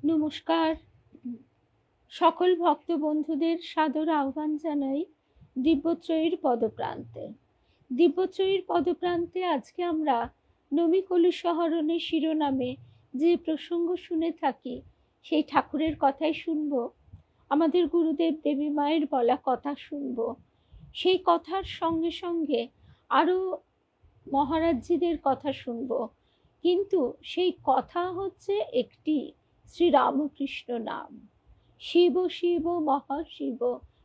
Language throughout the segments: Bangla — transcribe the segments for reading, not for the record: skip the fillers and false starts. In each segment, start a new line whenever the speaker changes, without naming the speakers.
নমস্কার। সকল ভক্ত বন্ধুদের সাদর আহ্বান জানাই দিব্যত্রয়ীর পদপ্রান্তে। দিব্যত্রয়ীর পদপ্রান্তে আজকে আমরা নমি কলুষহরণের শিরোনামে যে প্রসঙ্গ শুনে থাকি সেই ঠাকুরের কথাই শুনব। আমাদের গুরুদেব দেবী মায়ের বলা কথা শুনব। সেই কথার সঙ্গে সঙ্গে আরও মহারাজজিদের কথা শুনব, কিন্তু সেই কথা হচ্ছে একটি শ্রীরামকৃষ্ণ নাম, শিব শিব মহাশিব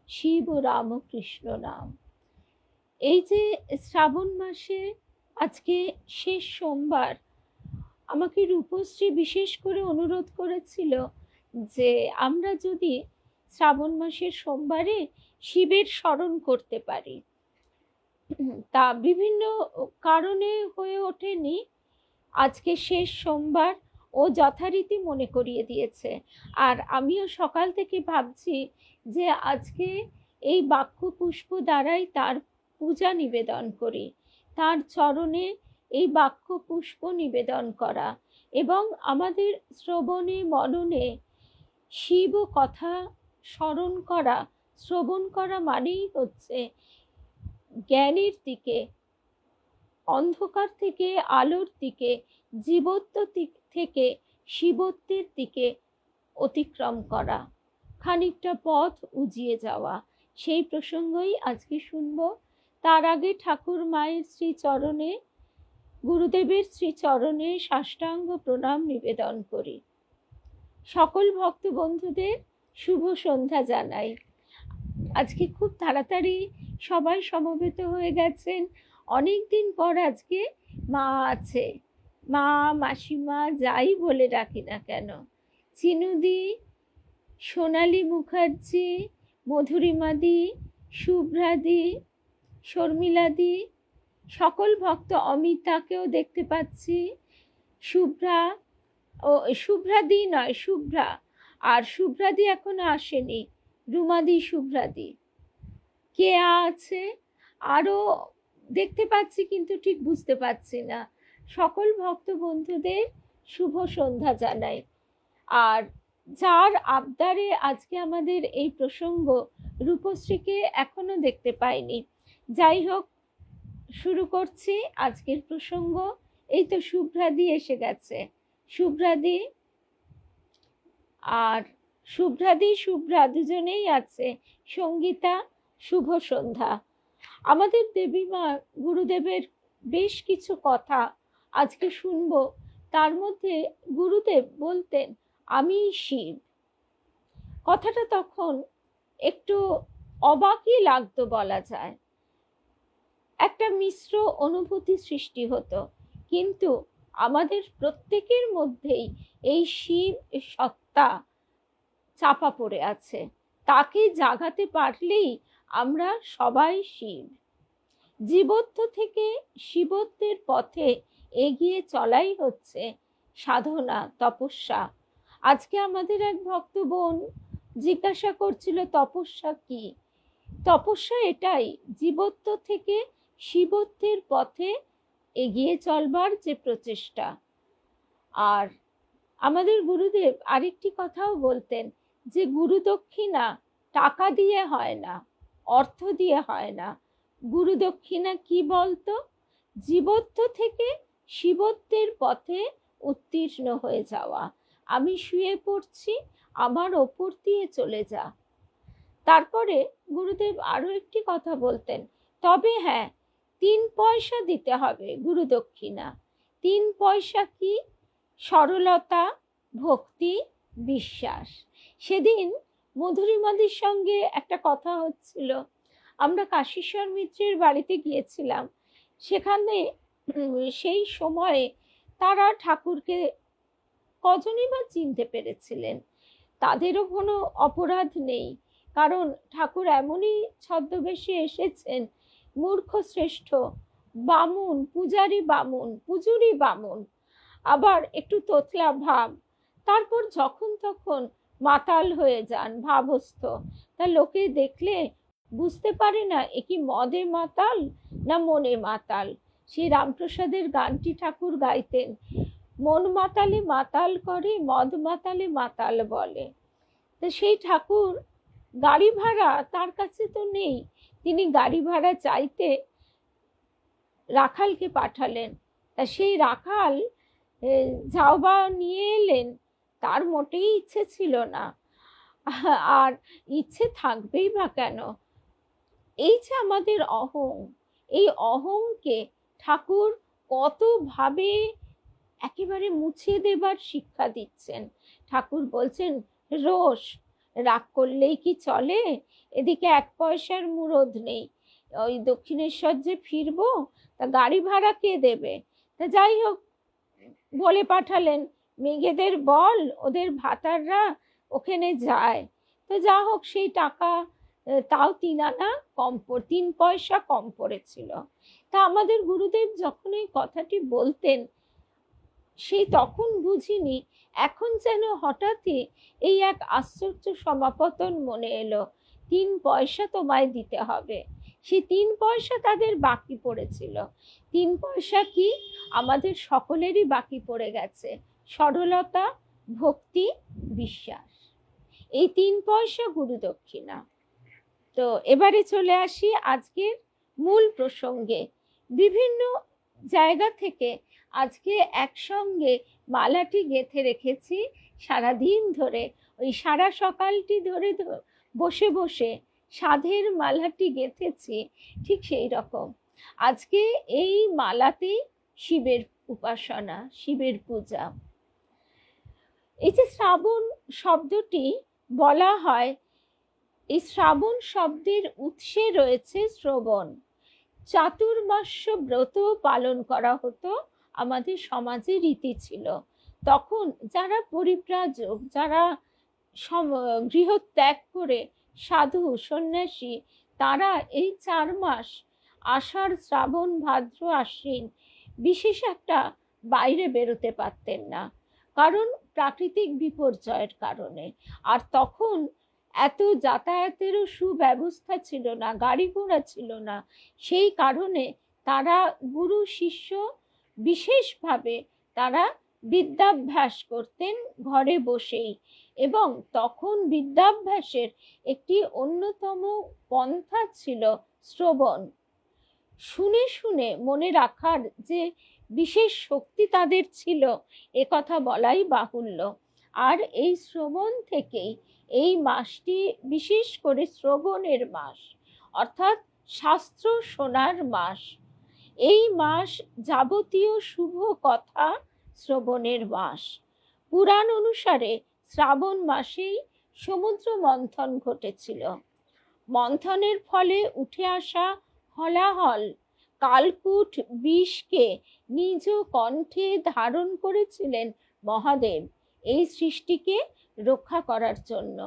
শিব রামকৃষ্ণ নাম। এই যে শ্রাবণ মাসে আজকে শেষ সোমবার, আমাকে রূপশ্রী বিশেষ করে অনুরোধ করেছিল যে আমরা যদি শ্রাবণ মাসের সোমবারে শিবের স্মরণ করতে পারি। তা বিভিন্ন কারণে হয়ে ওঠেনি। আজকে শেষ সোমবার ও যথারীতি মনে করিয়ে দিয়েছে, আর আমিও সকাল থেকে ভাবছি যে আজকে এই বাক্য পুষ্প দ্বারাই তার পূজা নিবেদন করি, তার চরণে এই বাক্য পুষ্প নিবেদন করা এবং আমাদের শ্রবণে মননে শিব কথা স্মরণ করা। শ্রবণ করা মানেই হচ্ছে জ্ঞানের দিকে, অন্ধকার থেকে আলোর দিকে, জীবত্ব থেকে শিবত্বের দিকে অতিক্রম করা, খানিকটা পথ উজিয়ে যাওয়া। সেই প্রসঙ্গই আজকে শুনব। তার আগে ঠাকুর মায়ের শ্রীচরণে, গুরুদেবের শ্রীচরণে সাষ্টাঙ্গ প্রণাম নিবেদন করি। সকল ভক্ত বন্ধুদের শুভ সন্ধ্যা জানাই। আজকে খুব তাড়াতাড়ি সবাই সমবেত হয়ে গেছেন। অনেক দিন পর আজকে মা আছে। মা, মাসিমা যাই বলে ডাকি না কেন, চিনুদি, সোনালী মুখার্জি, মধুরিমাদি, শুভ্রাদি, শর্মিলাদি, সকল ভক্ত, অমিতাকেও দেখতে পাচ্ছি, শুভ্রা, ও শুভ্রাদি নয় শুভ্রা, আর শুভ্রাদি এখনো আসেনি, রুমাদি, শুভ্রাদি, কে আছে আরও দেখতে পাচ্ছি কিন্তু ঠিক বুঝতে পারছি না। সকল ভক্ত বন্ধুদের শুভ সন্ধ্যা জানাই। আর যার আবদারে আজকে আমাদের এই প্রসঙ্গ, রূপশ্রীকে এখনো দেখতে পাইনি। যাই হোক, শুরু করছি আজকের প্রসঙ্গ। এই তো শুভ্রাদি এসে গেছে। শুভ্রাদি আর শুভ্রা দুজনেই আছে। সঙ্গীতা, শুভ সন্ধ্যা। আমাদের দেবী মা গুরুদেবের বেশ কিছু কথা আজকে শুনব। তার মধ্যে গুরুদেব বলতেন আমি শিব। কথাটা তখন একটু অবাকই লাগতো বলা যায়, একটা মিশ্র অনুভূতি সৃষ্টি হতো, কিন্তু আমাদের প্রত্যেকের মধ্যেই এই শিব সত্তা চাপা পড়ে আছে। তাকে জাগাতে পারলেই আমরা সবাই শিব। জীবত্ব থেকে শিবত্বের পথে এগিয়ে চলাই হচ্ছে সাধনা, তপস্যা। আজকে আমাদের এক ভক্ত বোন জিজ্ঞাসা করছিল তপস্যা কি। তপস্যা এটাই, জীবত্ব থেকে শিবত্বের পথে এগিয়ে চলবার যে প্রচেষ্টা। আর আমাদের গুরুদেব আরেকটি কথাও বলতেন যে গুরু দক্ষিণা টাকা দিয়ে হয় না, অর্থ দিয়ে হয় না। গুরু দক্ষিণা কি বলতো? জীবত্ব থেকে শিবত্বের পথে উত্তীর্ণ হয়ে যাওয়া। আমি শুয়ে পড়ছি, আমার ওপর দিয়ে চলে যা। তারপরে গুরুদেব আরো একটি কথা বলতেন, তবে হ্যাঁ, 3 পয়সা দিতে হবে গুরু দক্ষিণা। 3 পয়সা কি? সরলতা, ভক্তি, বিশ্বাস। সেদিন মধুরিমাদির সঙ্গে একটা কথা হচ্ছিল। আমরা কাশীশ্বর মিত্রের বাড়িতে গিয়েছিলাম। সেখানে সেই সময়ে তারা ঠাকুরকে কজনই বা চিনতে পেরেছিলেন। তাদেরও কোনো অপরাধ নেই, কারণ ঠাকুর এমনই ছদ্মবেশে এসেছেন, মূর্খ শ্রেষ্ঠ বামুন, পূজারি বামুন, পুজুরি বামুন, আবার একটু তোতলা ভাব। তারপর যখন তখন মাতাল হয়ে যান, ভাবস্থ। তা লোকে দেখলে বুঝতে পারে না এ কি মদে মাতাল না মনে মাতাল। সেই রামপ্রসাদের গানটি ঠাকুর গাইতেন, মন মাতালে মাতাল করে, মদ মাতালে মাতাল বলে। তো সেই ঠাকুর গাড়ি ভাড়া তার কাছে তো নেই, তিনি গাড়ি ভাড়া চাইতে রাখালকে পাঠালেন। তা সেই রাখাল ঝাউবা নিয়ে এলেন, তার মোটেই ইচ্ছে ছিল না, আর ইচ্ছে থাকবেই বা কেন। এই যে আমাদের অহং, এই অহংকে ঠাকুর কতভাবে একেবারে মুছিয়ে দেবার শিক্ষা দিচ্ছেন। ঠাকুর বলছেন, রোষ, রাগ করলেই কি চলে? এদিকে 1 পয়সার মুরদ নেই, ওই দক্ষিণেশ্বর যে ফিরবো, তা গাড়ি ভাড়া কে দেবে? তা যাই হোক, বলে পাঠালেন, মেঘেদের বল ওদের ভাতাররা ওখানে যায়। তো যা হোক, সেই টাকা তাও 3 আনা কম, 3 পয়সা কম পড়েছিল। তা আমাদের গুরুদেব যখন এই কথাটি বলতেন, সেই তখন বুঝিনি, এখন যেন হঠাৎই এই এক আশ্চর্য সমাপতন মনে এলো। 3 পয়সা তোমায় দিতে হবে। সেই 3 পয়সা তাদের বাকি পড়েছিল। 3 পয়সা কি আমাদের সকলেরই বাকি পড়ে গেছে? সরলতা, ভক্তি, বিশ্বাস, এই 3 পয়সা গুরু দক্ষিণা। তো এবারে চলে আসি আজকের মূল প্রসঙ্গে। বিভিন্ন জায়গা থেকে আজকে একসঙ্গে মালাটি গেঁথে রেখেছি সারাদিন ধরে। ওই সারা সকালটি ধরে বসে বসে সাধের মালাটি গেঁথেছি, ঠিক সেই রকম আজকে এই মালাতেই শিবের উপাসনা, শিবের পূজা। এই যে শ্রাবণ শব্দটি বলা হয়, এই শ্রাবণ শব্দের উৎসে রয়েছে শ্রবণ। চাতুর্মাস্য ব্রত পালন করা হতো, আমাদের সমাজে রীতি ছিল। তখন যারা পরিব্রাজক, যারা গৃহত্যাগ করে সাধু সন্ন্যাসী, তারা এই 4 মাস আষাঢ়, শ্রাবণ, ভাদ্র, আশ্বিন বিশেষ একটা বাইরে বেরোতে পারতেন না, কারণ প্রাকৃতিক বিপর্যয়ের কারণে। আর তখন এত যাতায়াতেরও সুব্যবস্থা ছিল না, গাড়ি ঘোড়া ছিল না। সেই কারণে তারা গুরু শিষ্য বিশেষভাবে তারা বিদ্যাভ্যাস করতেন ঘরে বসেই। এবং তখন বিদ্যাভ্যাসের একটি অন্যতম পন্থা ছিল শ্রবণ। শুনে শুনে মনে রাখার যে বিশেষ শক্তি তাদের ছিল, এ কথা বলাই বাহুল্য। আর এই শ্রবণ থেকেই এই মাসটি বিশেষ করে শ্রবণের মাস, অর্থাৎ শাস্ত্র শোনার মাস। এই মাস যাবতীয় শুভ কথা শ্রবণের মাস। পুরাণ অনুসারে শ্রাবণ মাসেই সমুদ্র মন্থন ঘটেছিল। মন্থনের ফলে উঠে আসা হলাহল কালকূট বিষকে নিজ কণ্ঠে ধারণ করেছিলেন মহাদেব এই সৃষ্টিকে রক্ষা করার জন্য।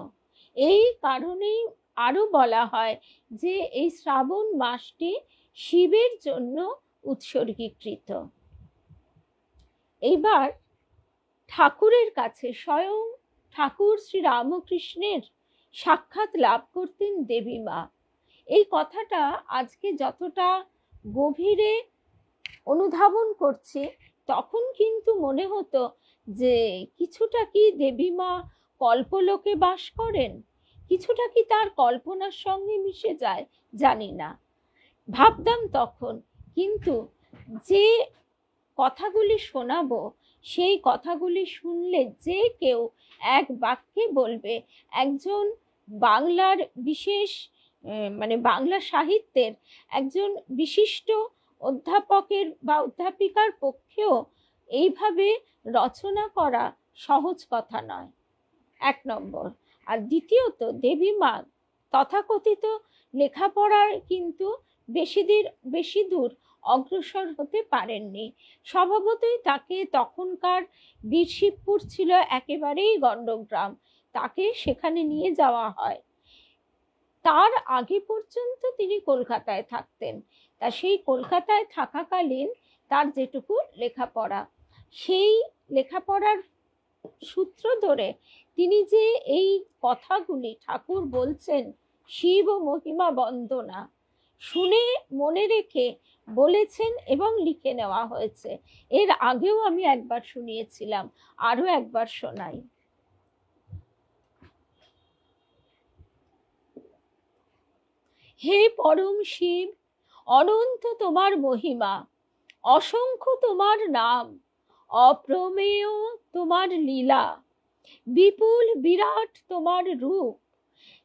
এই কারণেই আরো বলা হয় যে এই শ্রাবণ মাসটি শিবের জন্য উৎসর্গীকৃত। এইবার ঠাকুরের কাছে স্বয়ং ঠাকুর শ্রী রামকৃষ্ণের সাক্ষাৎ লাভ করতেন দেবী মা। এই কথাটা আজকে যতটা গভীরে অনুধাবন করছি, তখন কিন্তু মনে হতো যে কিছুটা কি দেবী মা কল্পলোকে বাস করেন, কিছুটা কি তার কল্পনার সঙ্গে মিশে যায়, জানি না, ভাবতাম তখন। কিন্তু যে কথাগুলি শোনাবো, সেই কথাগুলি শুনলে যে কেউ এক বাক্যে বলবে একজন বাংলার বিশেষ মানে বাংলা সাহিত্যের একজন বিশিষ্ট অধ্যাপকের বা অধ্যাপিকার পক্ষেও এইভাবে রচনা করা সহজ কথা নয়, 1 নম্বর। আর দ্বিতীয়ত, দেবী মা তথাকথিত লেখাপড়ার কিন্তু বেশি দূর অগ্রসর হতে পারেননি। স্বভাবতই তাকে, তখনকার বীরশিবপুর ছিল একেবারেই গণ্ডগ্রাম, তাকে সেখানে নিয়ে যাওয়া হয়। তার আগে পর্যন্ত তিনি কলকাতায় থাকতেন। তা সেই কলকাতায় থাকাকালীন তার যেটুকু লেখাপড়া, সেই লেখাপড়ার সূত্র ধরে তিনি যে এই কথাগুলি ঠাকুর বলছেন, শিব ও মহিমা বন্দনা, শুনে মনে রেখে বলেছেন এবং লিখে নেওয়া হয়েছে। এর আগেও আমি একবার শুনিয়েছিলাম, আরো একবার শোনাই। হে পরম শিব, অনন্ত তোমার মহিমা, অসংখ্য তোমার নাম, অপ্রমেয় তোমার লীলা, বিপুল বিরাট তোমার রূপ।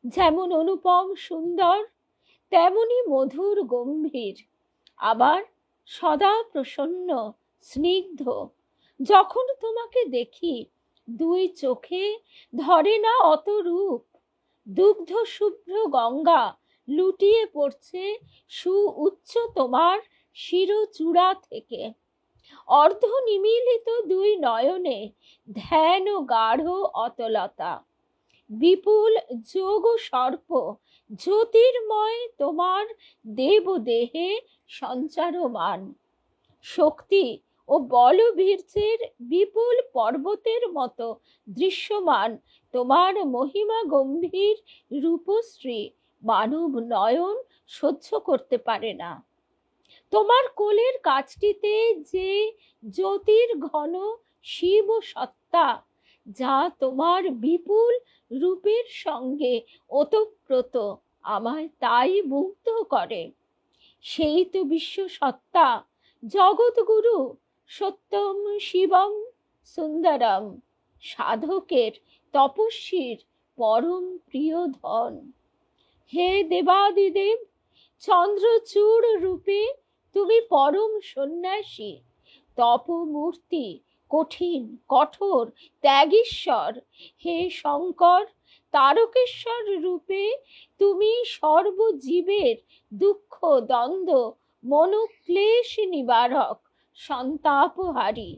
যেমন অনুপম সুন্দর, তেমনি মধুর গম্ভীর, আবার সদা প্রসন্ন স্নিগ্ধ। যখন তোমাকে দেখি দুই চোখে ধরে না অত রূপ। দুগ্ধ শুভ্র গঙ্গা লুটিয়ে পড়ছে সুউচ্চ তোমার শিরচূড়া থেকে। অর্ধ নিমীলিত দুই নয়নে ধ্যান ও গাঢ় অতলতা। বিপুল যোগ সর্প জ্যোতির্ময় তোমার দেবদেহে সঞ্চারমান। শক্তি ও বলবীর্যের বিপুল পর্বতের মতো দৃশ্যমান তোমার মহিমা গম্ভীর রূপশ্রী মানব নয়ন সহ্য করতে পারে না। তোমার কোলের কাছটিতে যে জ্যোতির ঘন শিব সত্তা, যা তোমার বিপুল রূপের সঙ্গে ওতপ্রোত, আমায় তাই মুগ্ধ করে। সেই তো বিশ্ব সত্তা, জগৎগুরু, সত্যম শিবম সুন্দরম, সাধকের তপস্বীর পরম প্রিয় ধন। হে দেবাদিদেব, চন্দ্রচূড় রূপে তুমি পরম সন্ন্যাসী, তপমূর্তি, কঠিন কঠোর ত্যাগীশ্বর। হে শঙ্কর, তারকেশ্বর রূপে তুমি সর্বজীবের দুঃখ দ্বন্দ্ব মনোক্লেশ নিবারক, সন্তাপহারী।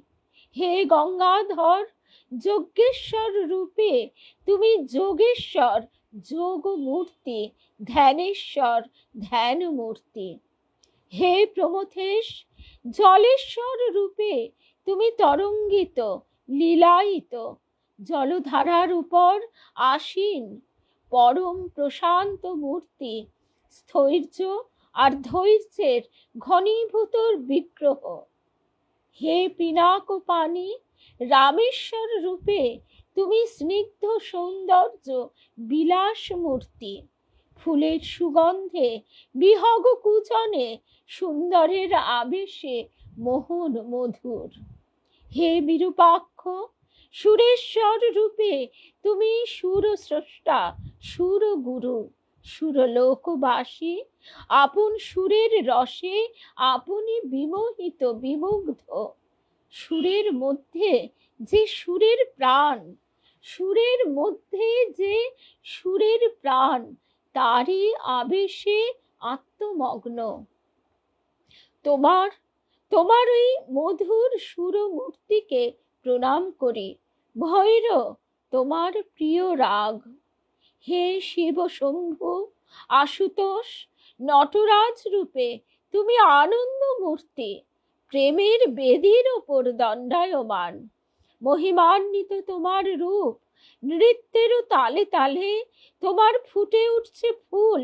হে গঙ্গাধর, যজ্ঞেশ্বর রূপে তুমি যোগেশ্বর, যোগমূর্তি, ধ্যানেশ্বর, ধ্যানমূর্তি। হে প্রমথেশ, জলেশ্বর রূপে তুমি তরঙ্গিত, লীলায়িত, জলধারার উপর আসীন, পরম প্রশান্ত মূর্তি, স্থৈর্য আর ধৈর্যের ঘনীভূত বিগ্রহ। হে পিনাক পানি, রামেশ্বর রূপে তুমি স্নিগ্ধ সৌন্দর্য বিলাস মূর্তি, ফুলের সুগন্ধে বিহগ কুচনে সুন্দরের আবেশে মোহন মধুর। হে বিরূপাক্ষ, সুরেশ্বর রূপে তুমি সুর স্রষ্টা, সুর গুরু, সুরলোকবাসী, আপন সুরের রসে আপনি বিমোহিত বিমুগ্ধ। সুরের মধ্যে যে সুরের প্রাণ, সুরের মধ্যে যে সুরের প্রাণ, তারই আবেশে আত্মমগ্ন। তোমার ওই মধুর সুরমূর্তিকে প্রণাম করি। ভৈর তোমার প্রিয় রাগ। হে শিব শম্ভু, আশুতোষ, নটরাজ রূপে তুমি আনন্দ মূর্তি, প্রেমের বেদির ওপর দণ্ডায়মান। মহিমান্বিত তোমার রূপ, নৃত্যের তালে তালে তোমার ফুটে উঠছে ফুল,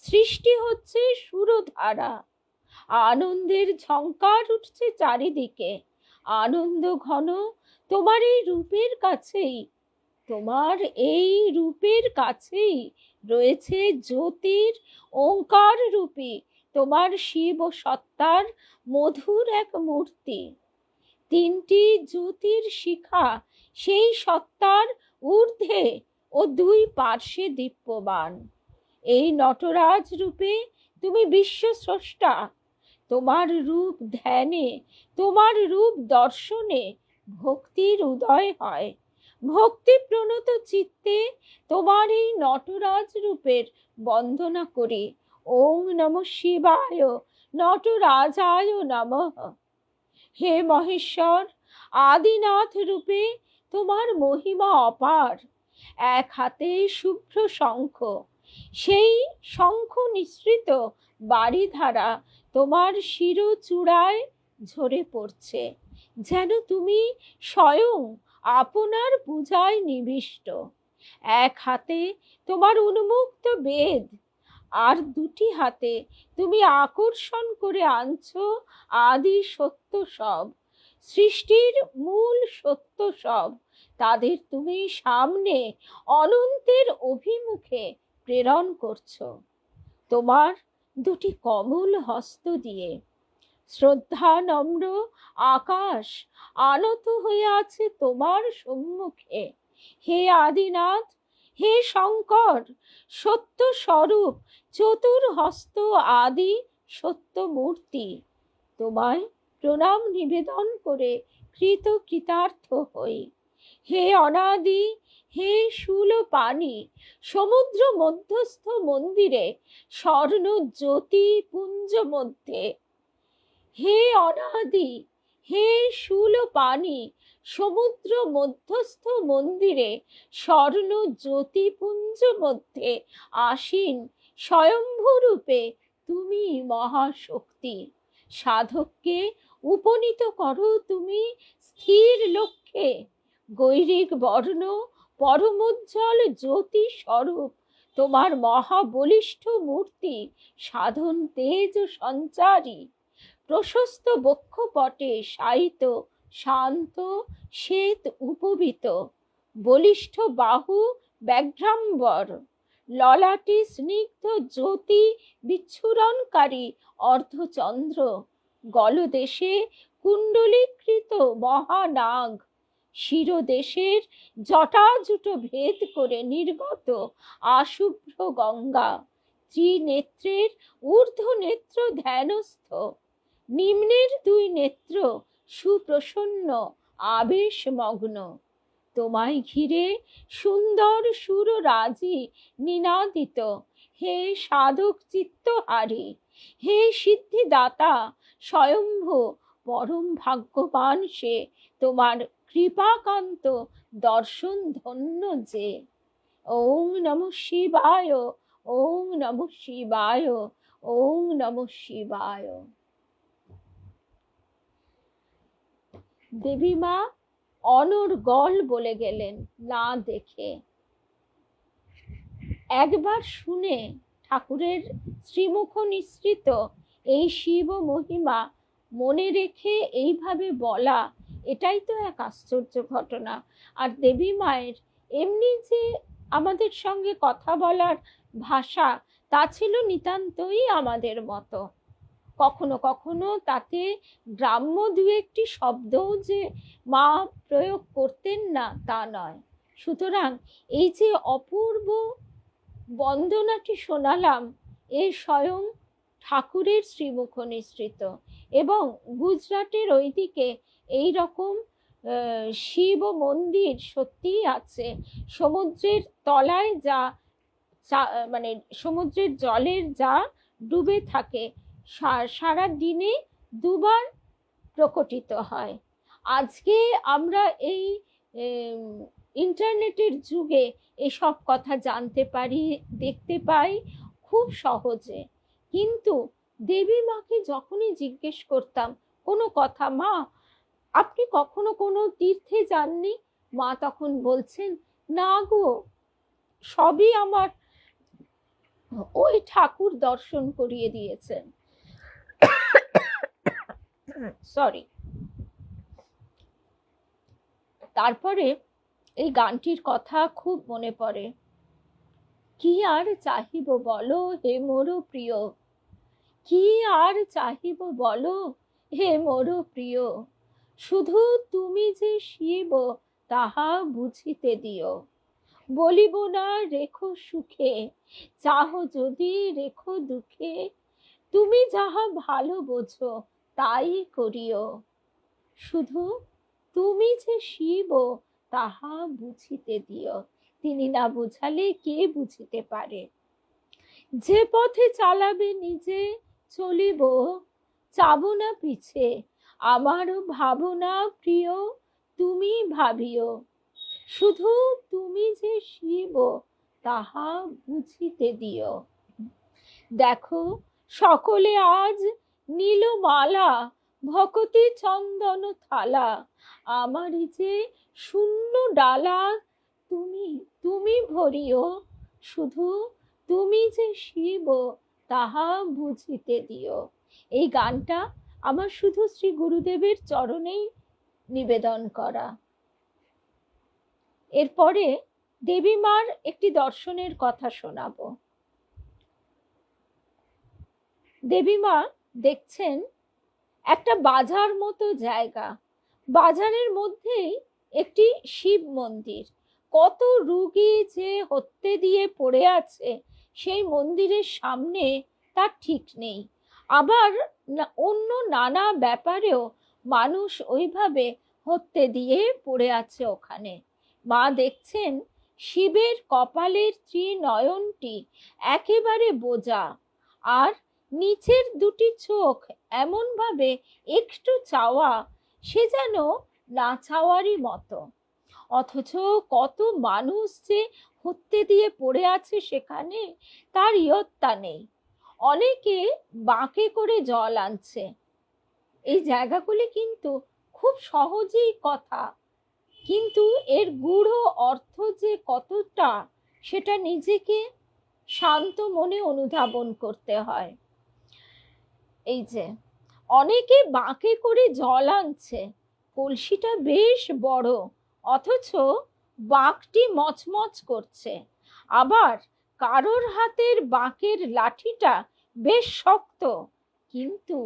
সৃষ্টি হচ্ছে সুরধারা, আনন্দের ঝঙ্কার উঠছে চারিদিকে। আনন্দ ঘন তোমার এই রূপের কাছেই, তোমার এই রূপের কাছেই রয়েছে জ্যোতির ওঙ্কার রূপী তোমার শিব সত্তার মধুর এক মূর্তি। তিনটি জ্যোতির শিখা সেই সত্তার ঊর্ধ্বে ও দুই পার্শ্বে দীপ্যমান। এই নটরাজ রূপে তুমি বিশ্ব স্রষ্টা। তোমার রূপ ধ্যানে, তোমার রূপ দর্শনে ভক্তির উদয় হয়। ভক্তি প্রণত চিত্তে তোমার এই নটরাজ রূপের বন্দনা করি। ওং নমঃ শিবায়, নটরাজায় নমঃ। হে মহেশ্বর, আদিনাথ রূপে তোমার মহিমা অপার। এক হাতে শুভ্র শঙ্খ, সেই শঙ্খ নিঃসৃত বারিধারা তোমার শিরচূড়ায় ঝরে পড়ছে, যেন তুমি স্বয়ং আপনার পূজায় নিবিষ্ট। এক হাতে তোমার উন্মুক্ত বেদ, আর দুটি হাতে তুমি আকর্ষণ করে আনছো আদি সত্য সব, সৃষ্টির মূল সত্য সব। তাদের তুমি সামনে অনন্তের অভিমুখে প্রেরণ করছো তোমার দুটি কমল হস্ত দিয়ে। শ্রদ্ধা নম্র আকাশ আনত হয়ে আছে তোমার সম্মুখে। হে আদিনাথ, হে শঙ্কর, সত্য স্বরূপ চতুর্হস্ত আদি সত্য মূর্তি, তোমায় প্রণাম নিবেদন করে কৃতার্থ হই। হে অনাদি, হে শূল পানি, সমুদ্র মধ্যস্থ মন্দিরে স্বর্ণ জ্যোতি পুঞ্জ মধ্যে। হে অনাদি, হে শূল পানি, সমুদ্র মধ্যস্থ মন্দিরে স্বর্ণ জ্যোতিপুঞ্জ মধ্যে আসীন স্বয়ম্ভূ রূপে তুমি মহাশক্তি। সাধককে উপনীত করো তুমি স্থির লক্ষ্যে। গৈরিক বর্ণ পরমোজ্জ্বল জ্যোতি স্বরূপ তোমার মহাবলিষ্ঠ মূর্তি সাধন তেজ সঞ্চারী। প্রশস্ত বক্ষপটে শায়িত শান্ত শ্বেত উপবিত, বলিষ্ঠ বাহু ব্যাঘ্রাম্বর, ললাটে স্নিগ্ধ জ্যোতি বিচ্ছুরণকারী অর্ধচন্দ্র, গলদেশে কুণ্ডলীকৃত মহানাগ, শিরদেশের জটাজুট ভেদ করে নির্গত আশুভ্র গঙ্গা, ত্রিনেত্রের ঊর্ধ্ব নেত্র ধ্যানস্থ, নিম্নের দুই নেত্র সুপ্রসন্ন আবেশমগ্ন। তোমায় ঘিরে সুন্দর সুররাজি নিনাদিত। হে সাধক চিত্তহারী, হে সিদ্ধিদাতা স্বয়ম্ভু, পরম ভাগ্যবান সে তোমার কৃপাকান্ত দর্শন ধন্য যে। ওং নমঃ শিবায়, ওং নমঃ শিবায়, ওং নমঃ শিবায়। দেবীমা অনর্গল বলে গেলেন না দেখে। একবার শুনে ঠাকুরের শ্রীমুখ নিঃসৃত এই শিব মহিমা মনে রেখে এইভাবে বলা, এটাই তো এক আশ্চর্য ঘটনা। আর দেবী মায়ের এমনি যে আমাদের সঙ্গে কথা বলার ভাষা, তা ছিল নিতান্তই আমাদের মতো। কখনো কখনো তাতে গ্রাম্য দু একটি শব্দও যে মা প্রয়োগ করতেন না তা নয়। সুতরাং এই যে অপূর্ব বন্দনাটি শোনালাম, এ স্বয়ং ঠাকুরের শ্রীমুখ নিঃসৃত। এবং গুজরাটের ওইদিকে এই রকম শিব মন্দির সত্যিই আছে। সমুদ্রের তলায় যা মানে সমুদ্রের জলের যা ডুবে থাকে, সারা দিনে দুবার প্রকটিত হয়। আজকে আমরা এই ইন্টারনেটের যুগে এসব কথা জানতে পারি, দেখতে পাই খুব সহজে। কিন্তু দেবী মাকে যখনই জিজ্ঞেস করতাম কোনো কথা, মা আপনি কখনো কোনো তীর্থে যাননি? মা তখন বলছেন, না গো, সবই আমার ওই ঠাকুর দর্শন করিয়ে দিয়েছেন। সরি। তারপরে এই গানটির কথা খুব মনে পড়ে। কি আর চাহিব বলো হে মোর প্রিয়, কি আর চাহিব বলো হে মোর প্রিয়, শুধু তুমি যে শিব তাহা বুঝিতে দিও। বলিব না রেখো সুখে, চাহ যদি রেখো দুঃখে, তুমি যাহা ভালো বোঝো তাই করিও। শুধু তুমি যে শিব তাহা বুঝিতে দিও। তিনি না বুঝালে কে বুঝিতে পারে? যে পথে চালাবে নিজে চলিব, চাব না পিছে, আমার ভাবনা প্রিয় তুমি ভাবিও। শুধু তুমি যে শিব তাহা বুঝিতে দিও। দেখো সকলে আজ নীলমালা ভকতি চন্দন থালা, আমারই যে শূন্য ডালা তুমি তুমি ভরিও। শুধু তুমি যে শিব তাহা বুঝিতে দিও। এই গানটা আমার শুধু শ্রী গুরুদেবের চরণেই নিবেদন করা। এরপরে দেবী মার একটি দর্শনের কথা শোনাবো। দেবী মা দেখছেন একটা বাজার মতো জায়গা, বাজারের মধ্যেই একটি শিব মন্দির। কত রুগী যে হত্যে দিয়ে পড়ে আছে সেই মন্দিরের সামনে তার ঠিক নেই। আবার অন্য নানা ব্যাপারেও মানুষ ওইভাবে হত্যে দিয়ে পড়ে আছে ওখানে। মা দেখছেন শিবের কপালের ত্রিনয়নটি একেবারে বোজা, আর নিচের দুটি চোখ এমন ভাবে একটু চাওয়া, সে যেন না চাওয়ারই মতো। অথচ কত মানুষ যে হত্যে দিয়ে পড়ে আছে সেখানে, তার ইয়ত্তা নেই। অনেকে বাঁকে করে জল আনছে। এই জায়গাগুলি কিন্তু খুব সহজেই কথা, কিন্তু এর গূঢ় অর্থ যে কতটা, সেটা নিজেকে শান্ত মনে অনুধাবন করতে হয়। এই যে অনেকে বাঁকে করে জল আনছে, কলসিটা বেশ বড়, অথচ বাঁকটি মচমচ করছে। আবার কারোর হাতের বাঁকের লাঠিটা বেশ শক্ত, কিন্তু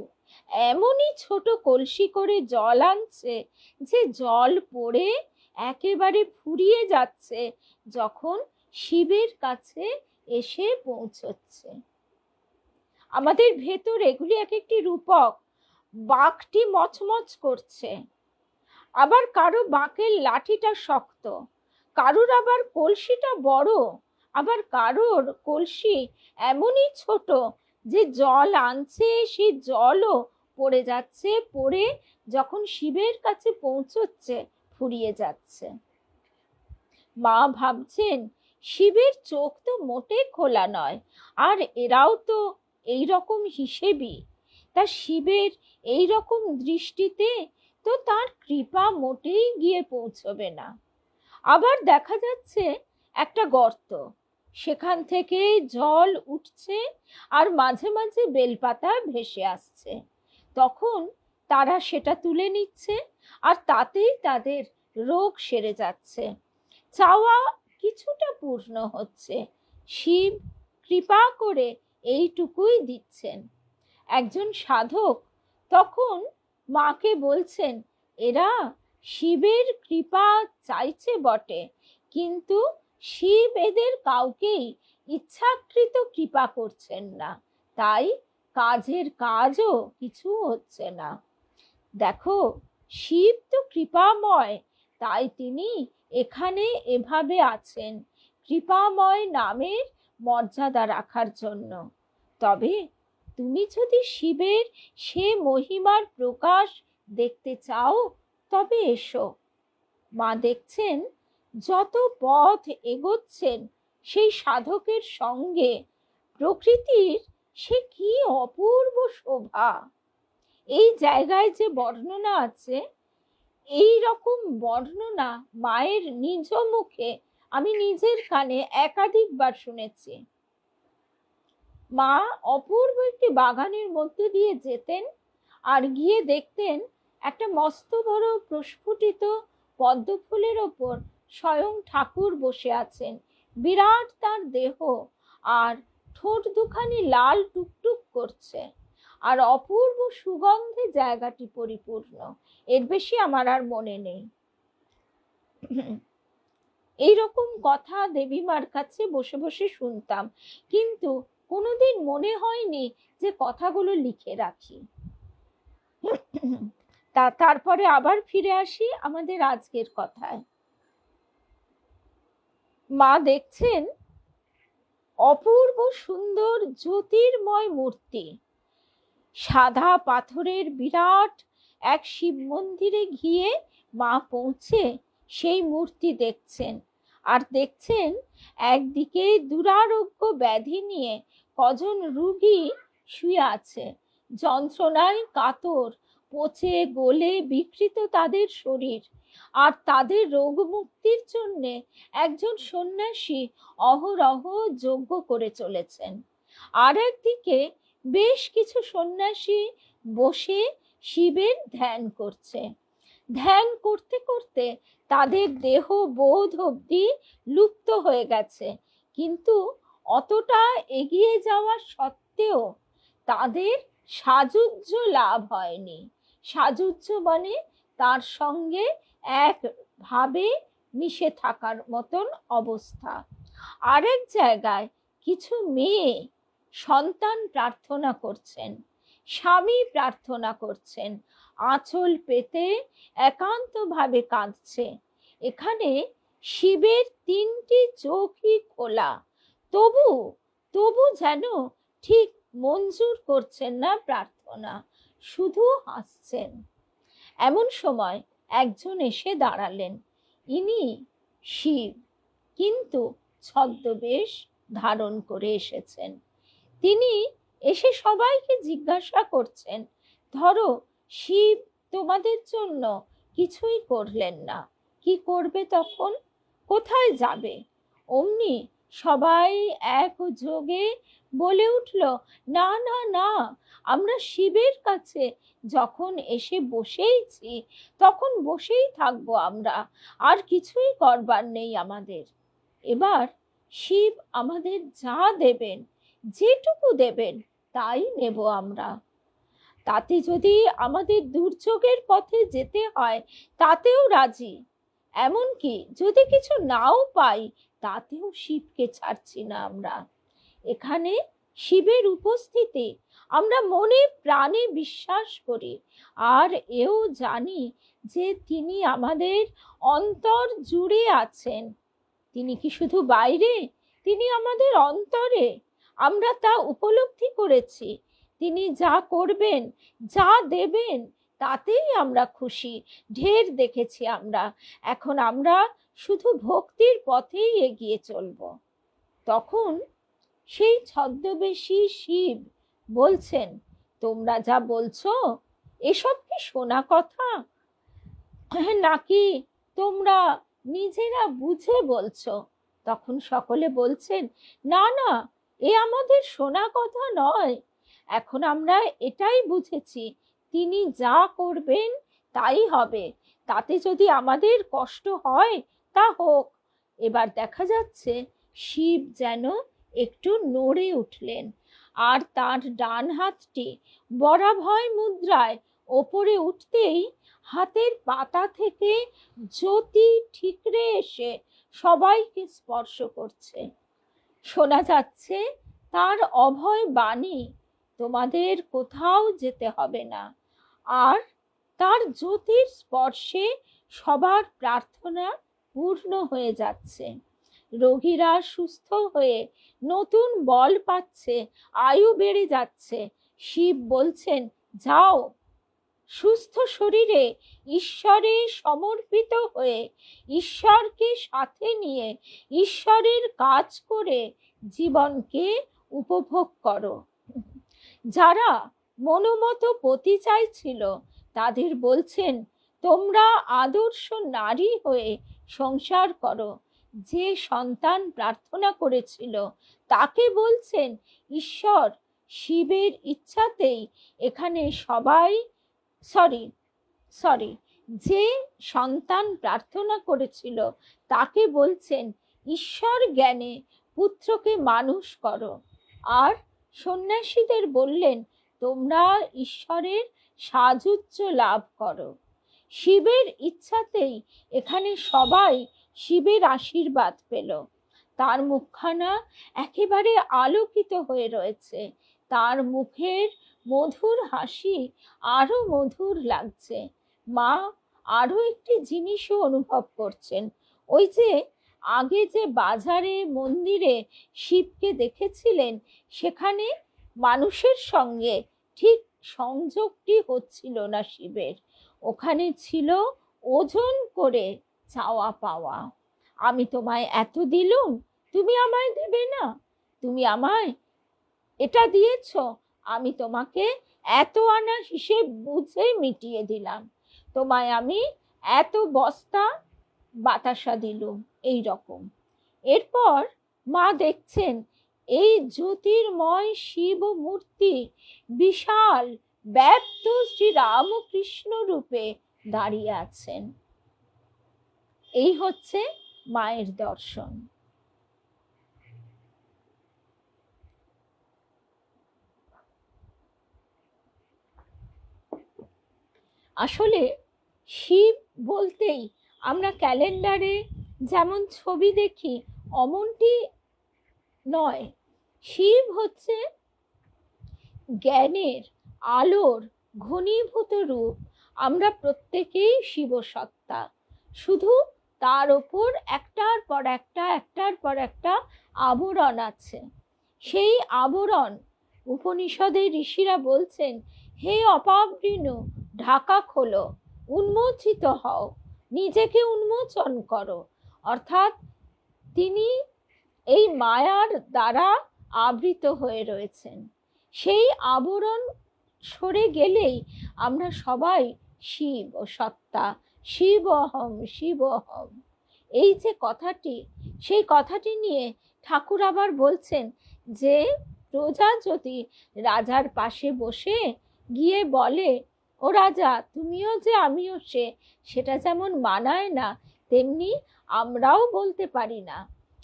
এমনই ছোট কলসি করে জল আনছে যে জল পড়ে একেবারে ফুরিয়ে যাচ্ছে যখন শিবের কাছে এসে পৌঁছচ্ছে। আমাদের ভেতর এগুলি এক একটি রূপক। বাঁকটি মচমচ করছে, আবার কারো বাঁকের লাঠিটা শক্ত, কারোর আবার কলসিটা বড়, আবার কারোর কলসি এমনই ছোট যে জল আনছে সেই জলও পড়ে যাচ্ছে, পড়ে যখন শিবের কাছে পৌঁছচ্ছে ফুরিয়ে যাচ্ছে। মা ভাবছেন শিবের চোখ তো মোটে খোলা নয়, আর এরাও তো এই রকম হিসেবই। তা শিবের এই রকম দৃষ্টিতে তো তার কৃপা মোটেই গিয়ে পৌঁছবে না। আবার দেখা যাচ্ছে একটা গর্ত, সেখান থেকে জল উঠছে আর মাঝে মাঝে বেলপাতা ভেসে আসছে। তখন তারা সেটা তুলে নিচ্ছে, আর তাতেই তাদের রোগ সেরে যাচ্ছে, চাওয়া কিছুটা পূর্ণ হচ্ছে। শিব কৃপা করে এইটুকুই দিচ্ছেন। একজন সাধক তখন মাকে বলছেন, এরা শিবের কৃপা চাইছে বটে, কিন্তু শিব এদের কাউকেই ইচ্ছাকৃত কৃপা করছেন না, তাই কাজের কাজও কিছু হচ্ছে না। দেখো, শিব তো কৃপাময়, তাই তিনি এখানে এভাবে আছেন কৃপাময় নামের মর্যাদা রাখার জন্য। তবে তুমি যদি শিবের সে মহিমার প্রকাশ দেখতে চাও তবে এসো। মা দেখছেন যত পথ এগোচ্ছেন সেই সাধকের সঙ্গে প্রকৃতির সে কি অপূর্ব শোভা। এই জায়গায় যে বর্ণনা আছে, এই রকম বর্ণনা মায়ের নিজ মুখে আমি নিজের কানে একাধিকবার শুনেছি। মা অপূর্ব একটি বাগানের মধ্যে দিয়ে যেতেন, আর গিয়ে দেখতেন একটা মস্ত বড় প্রস্ফুটিত পদ্ম ফুলের ওপর স্বয়ং ঠাকুর বসে আছেন। বিরাট তার দেহ, আর ঠোঁট দুখানি লাল টুকটুক করছে, আর অপূর্ব সুগন্ধে জায়গাটি পরিপূর্ণ। এর বেশি আমার আর মনে নেই। এইরকম কথা দেবীমার কাছে বসে বসে শুনতাম, কিন্তু কোনোদিন মনে হয়নি যে কথাগুলো লিখে রাখি। তারপরে আবার ফিরে আসি আমাদের আজকের কথায়। মা দেখছেন অপূর্ব সুন্দর জ্যোতির্ময় মূর্তি, সাদা পাথরের বিরাট এক শিব মন্দিরে গিয়ে মা পৌঁছে সেই মূর্তি দেখছেন, আর দেখছেন একদিকে দুরারোগ্য ব্যাধি নিয়ে কজন রোগী শুয়ে আছে, যন্ত্রণায় কাতর, পচে গলে বিকৃত তাদের শরীর। আর তাদের রোগ মুক্তির জন্য একজন সন্ন্যাসী অহরহ যজ্ঞ করে চলেছেন। আর একদিকে বেশ কিছু সন্ন্যাসী বসে শিবের ধ্যান করছে। ধ্যান করতে করতে তাদের দেহ বোধ অবধি লুপ্ত হয়ে গেছে, কিন্তু অতটা এগিয়ে যাওয়া সত্ত্বেও তাদের সাযুজ্য লাভ হয়নি। সাযুজ্য মানে তার সঙ্গে একভাবে মিশে থাকার মতন অবস্থা। আরেক জায়গায় কিছু মেয়ে সন্তান প্রার্থনা করছেন, স্বামী প্রার্থনা করছেন, আঁচল পেতে একান্তভাবে কাঁদছে। এখানে শিবের 3টি চোখই খোলা, তবু তবু যেন ঠিক মঞ্জুর করছেন না প্রার্থনা, শুধু হাসছেন। এমন সময় একজন এসে দাঁড়ালেন। ইনি শিব, কিন্তু ছদ্মবেশ ধারণ করে এসেছেন। তিনি এসে সবাইকে জিজ্ঞাসা করছেন, ধরো শিব তোমাদের জন্য কিছুই করলেন না, কি করবে তখন? কোথায় যাবে? অমনি সবাই একযোগে বলে উঠল, না না না, আমরা শিবের কাছে যখন এসে বসেইছি তখন বসেই থাকবো আমরা, আর কিছুই করবার নেই আমাদের। এবার শিব আমাদের যা দেবেন, যেটুকু দেবেন তাই নেব আমরা। তাতে যদি আমাদের দুর্যোগের পথে যেতে হয় তাতেও রাজি, এমনকি যদি কিছু নাও পাই তাতেও শিবকে ছাড়ছি না আমরা। এখানে শিবের উপস্থিতি আমরা মনে প্রাণে বিশ্বাস করি, আর এও জানি যে তিনি আমাদের অন্তর জুড়ে আছেন। তিনি কি শুধু বাইরে? তিনি আমাদের অন্তরে। আমরা তা উপলব্ধি করেছি। তিনি যা করবেন, যা দেবেন, তাতেই আমরা খুশি, ঢের দেখেছি আমরা। এখন আমরা শুধু ভক্তির পথেই এগিয়ে চলব। তখন সেই ছদ্মবেশী শিব বলছেন, তোমরা যা বলছো এসব কি শোনা কথা, নাকি তোমরা নিজেরা বুঝে বলছো? তখন সকলে বলছেন, না না, এ আমাদের শোনা কথা নয়। এখন আমরা এটাই বুঝেছি, তিনি যা করবেন তাই হবে। তাতে যদি আমাদের কষ্ট হয় তা হোক। এবার দেখা যাচ্ছে শিব যেন একটু নড়ে উঠলেন, আর তার ডান হাতটি বরাভয় মুদ্রায় ওপরে উঠতেই হাতের পাতা থেকে জ্যোতি ঠিকরে এসে সবাইকে স্পর্শ করছে। শোনা যাচ্ছে তার অভয় বাণী, তোমাদের কোথাও যেতে হবে না। আর তার জ্যোতির স্পর্শে সবার প্রার্থনা পূর্ণ হয়ে যাচ্ছে। রোগীরা সুস্থ হয়ে নতুন বল পাচ্ছে, আয়ু বেড়ে যাচ্ছে। শিব বলছেন, যাও, সুস্থ শরীরে ঈশ্বরে সমর্পিত হয়ে ঈশ্বরকে সাথে নিয়ে ঈশ্বরের কাজ করে জীবনকে উপভোগ করো। যারা মনোমতো পতি চাইছিল তাদের বলছেন, তোমরা আদর্শ নারী হয়ে সংসার করো। যে সন্তান প্রার্থনা করেছিল তাকে বলছেন, ঈশ্বর শিবের ইচ্ছাতেই এখানে সবাই যে সন্তান প্রার্থনা করেছিল তাকে বলছেন, ঈশ্বর জ্ঞানে পুত্রকে মানুষ করো। আর সন্ন্যাসীদের বললেন, তোমরা ঈশ্বরের সাযুজ্য লাভ করো। শিবের ইচ্ছাতেই এখানে সবাই শিবের আশীর্বাদ পেল। তার মুখখানা একেবারে আলোকিত হয়ে রয়েছে। তার মুখের মধুর হাসি আরো মধুর লাগছে। মা আরো একটি জিনিসও অনুভব করছেন। ওই যে আগে যে বাজারে মন্দিরে শিবকে দেখেছিলেন, সেখানে মানুষের সঙ্গে ঠিক সংযোগটি হচ্ছিল না শিবের। ওখানে ছিল ওজন করে চাওয়া পাওয়া। আমি তোমায় এত দিলুম, তুমি আমায় দেবে না? তুমি আমায় এটা দিয়েছ, আমি তোমাকে এত আনা হিসেব বুঝে মিটিয়ে দিলাম। তোমায় আমি এত বস্তা বাতাসা দিলুম, এই রকম। এরপর মা দেখছেন এই জ্যোতির্ময় শিব মূর্তি বিশাল ব্যক্ত শ্রী রামকৃষ্ণ রূপে দাঁড়িয়ে আছেন। এই হচ্ছে মায়ের দর্শন। আসলে শিব বলতেই আমরা ক্যালেন্ডারে যেমন ছবি দেখি অমনটি নয়। শিব হচ্ছে জ্ঞানের আলোর ঘনীভূত রূপ। আমরা প্রত্যেকেই শিবসত্তা, শুধু তার ওপর একটার পর একটা আবরণ আছে। সেই আবরণ উপনিষদের ঋষিরা বলছেন, হে অপাবৃণ, ঢাকা খোলো, উন্মোচিত হও, নিজেকে উন্মোচন করো। অর্থাৎ তিনি এই মায়ার দ্বারা আবৃত হয়ে রয়েছেন। সেই আবরণ সরে গেলেই আমরা সবাই শিব ও সত্তা, শিবহম শিবহম। এই যে কথাটি, সেই কথাটি নিয়ে ঠাকুর আবার বলছেন যে প্রজা যদি রাজার পাশে বসে গিয়ে বলে, ও রাজা তুমিও যে আমিও সে, সেটা যেমন মানায় না, তেমনি আমরাও বলতে পারি না।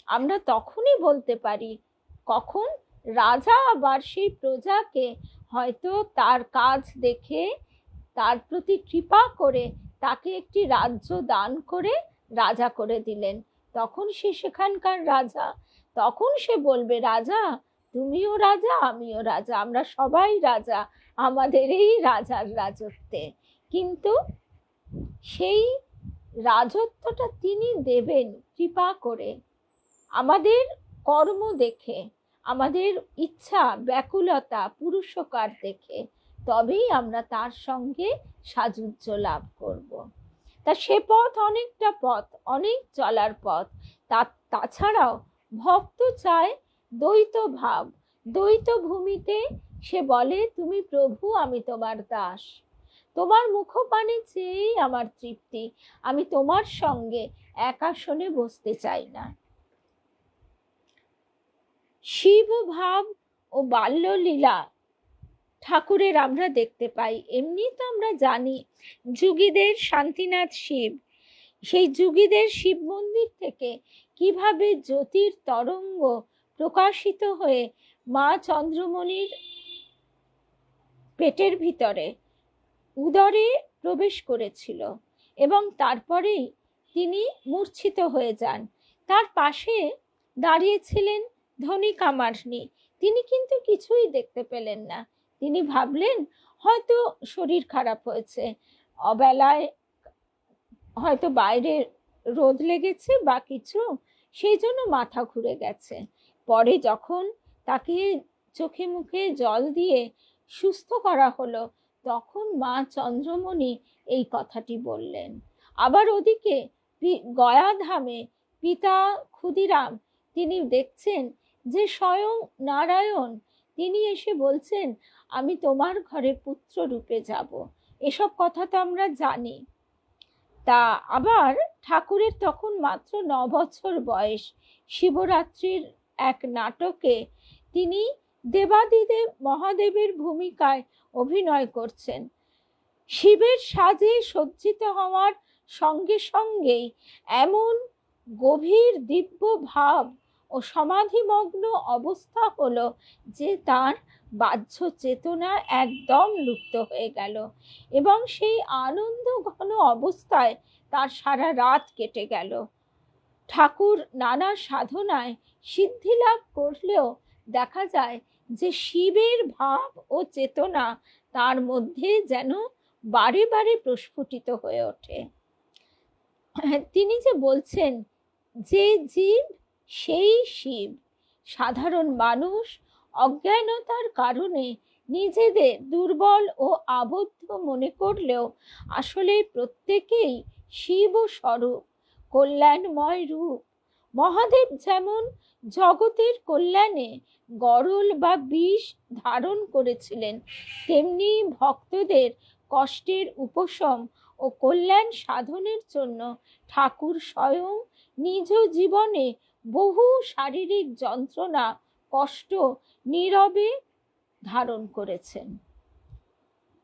আমরা তখনই বলতে পারি কখন রাজা আবার সেই প্রজাকে হয়তো তার কাজ দেখে তার প্রতি কৃপা করে তাকে একটি রাজ্য দান করে রাজা করে দিলেন। তখন সে সেখানকার রাজা, তখন সে বলবে, রাজা তুমিও রাজা আমিও রাজা, আমরা সবাই রাজা আমাদের এই রাজার রাজত্বে। কিন্তু সেই রাজত্বটা তিনি দেবেন কৃপা করে, আমাদের কর্ম দেখে, আমাদের ইচ্ছা ব্যাকুলতা পুরুষকার দেখে, তবেই আমরা তার সঙ্গে সাযুজ্য লাভ করব। তা সে পথ অনেকটা পথ, অনেক চলার পথ। তাছাড়াও ভক্ত চায় দ্বৈত ভাব। দ্বৈত ভূমিতে সে বলে, তুমি প্রভু আমি তোমার দাস, তোমার মুখপানে চেয়েই আমার তৃপ্তি, আমি তোমার সঙ্গে এক আসনে বসতে চাই না। শিব ভাব ও বাল্যলীলা ঠাকুরের আমরা দেখতে পাই। এমনি তো আমরা জানি যুগীদের শান্তিনাথ শিব, সেই যুগীদের শিব মন্দির থেকে কিভাবে জ্যোতির তরঙ্গ প্রকাশিত হয়ে মা চন্দ্রমণির পেটের ভিতরে উদরে প্রবেশ করেছিল এবং তারপরেই তিনি মূর্ছিত হয়ে যান। তার পাশে দাঁড়িয়েছিলেন ধনী কামারনি, তিনি কিন্তু কিছুই দেখতে পেলেন না। তিনি ভাবলেন হয়তো শরীর খারাপ হয়েছে, অবেলায় হয়তো বাইরে রোদ লেগেছে বা কিছু, সেই জন্য মাথা ঘুরে গেছে। পরে যখন তাকে চোখে মুখে জল দিয়ে সুস্থ করা হলো, তখন মা চন্দ্রমণি এই কথাটি বললেন। আবার ওদিকে গয়াধামে পিতা ক্ষুদিরাম তিনি দেখছেন যে স্বয়ং নারায়ণ তিনি এসে বলছেন, আমি তোমার ঘরে পুত্র রূপে যাব। এসব কথা তো আমরা জানি। তা আবার ঠাকুরের তখন মাত্র 9 বছর বয়স। শিবরাত্রির এক নাটকে তিনি দেবাদিদেব মহাদেবের ভূমিকায় অভিনয় করছেন। শিবের সাজে সজ্জিত হওয়ার সঙ্গে সঙ্গেই এমন গভীর দিব্য ভাব ও সমাধিমগ্ন অবস্থা হলো যে তার বাহ্য চেতনা একদম লুপ্ত হয়ে গেল এবং সেই আনন্দ ঘন অবস্থায় তার সারা রাত কেটে গেল। ঠাকুর নানা সাধনায় সিদ্ধি লাভ করলেও দেখা যায় যে শিবের ভাব ও চেতনা তার মধ্যে যেন বারে বারে প্রস্ফুটিত হয়ে ওঠে। তিনি যে বলছেন, যে জীব সেই শিব। সাধারণ মানুষ অজ্ঞানতার কারণে নিজেদের দুর্বল ও আবদ্ধ মনে করলেও আসলে প্রত্যেকেই শিব স্বরূপ, কল্যাণময় রূপ। মহাদেব যেমন জগতের কল্যাণে গরল বা বিষ ধারণ করেছিলেন, তেমনি ভক্তদের কষ্টের উপশম ও কল্যাণ সাধনের জন্য ঠাকুর স্বয়ং নিজ জীবনে বহু শারীরিক যন্ত্রণা কষ্ট নীরবে ধারণ করেছেন।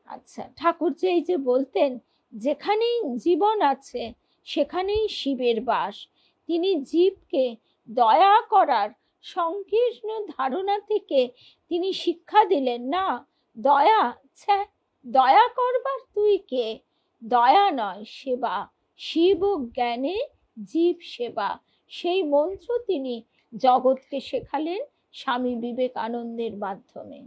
আচ্ছা, ঠাকুর যে এই যে বলতেন যেখানেই জীবন আছে সেখানেই শিবের বাস, তিনি জীবকে দয়া করার সংকীর্ণ ধারণা থেকে তিনি শিক্ষা দিলেন, না দয়া, দয়া করবার তুই কে, দয়া নয় সেবা, শিব জ্ঞানে জীব সেবা, সেই মন্ত্র তিনি জগৎকে শেখালেন স্বামী বিবেকানন্দের মাধ্যমে।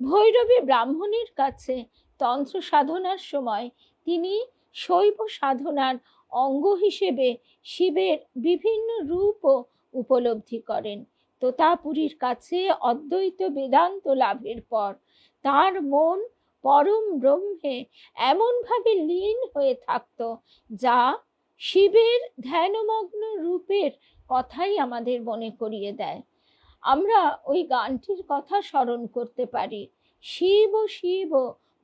ভৈরবী ব্রাহ্মণের কাছে তন্ত্র সাধনার সময় তিনি শৈব সাধনার অঙ্গ হিসেবে শিবের বিভিন্ন রূপও উপলব্ধি করেন। তোতাপুরীর কাছে অদ্বৈত বেদান্ত লাভের পর তার মন পরম ব্রহ্মে এমনভাবে লীন হয়ে থাকত যা শিবের ধ্যানমগ্ন রূপের কথাই আমাদের মনে করিয়ে দেয়। আমরা ওই গানটির কথা স্মরণ করতে পারি, শিব শিব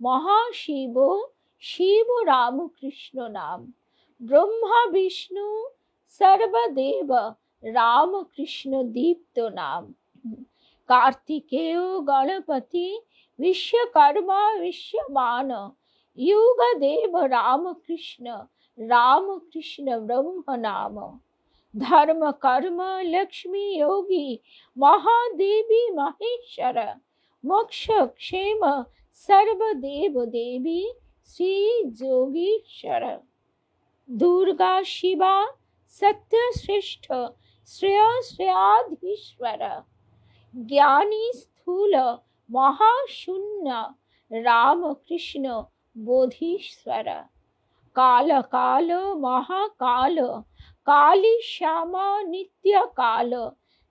মহাশিব, শিব রামকৃষ্ণ নাম, ব্রহ্মা বিষ্ণু সর্বদেব, রামকৃষ্ণ দীপ্ত নাম, কার্তিকেয় গণপতি, বিশ্বকর্মা বিশ্বমান, युगदेव रामकृष्ण, रामकृष्ण ब्रह्म नाम, धर्म कर्म लक्ष्मी योगी, महादेवी महेश्वर, मोक्ष क्षेम सर्वदेव देवी, श्री जोगीश्वर, दुर्गा शिवा सत्य श्रेष्ठ, श्रेय श्रेयाधीश्वर, ज्ञानी स्थूल महाशून्य, रामकृष्ण बोधीश्वर, काल काल महाकाल, काली श्यामा नित्य काल,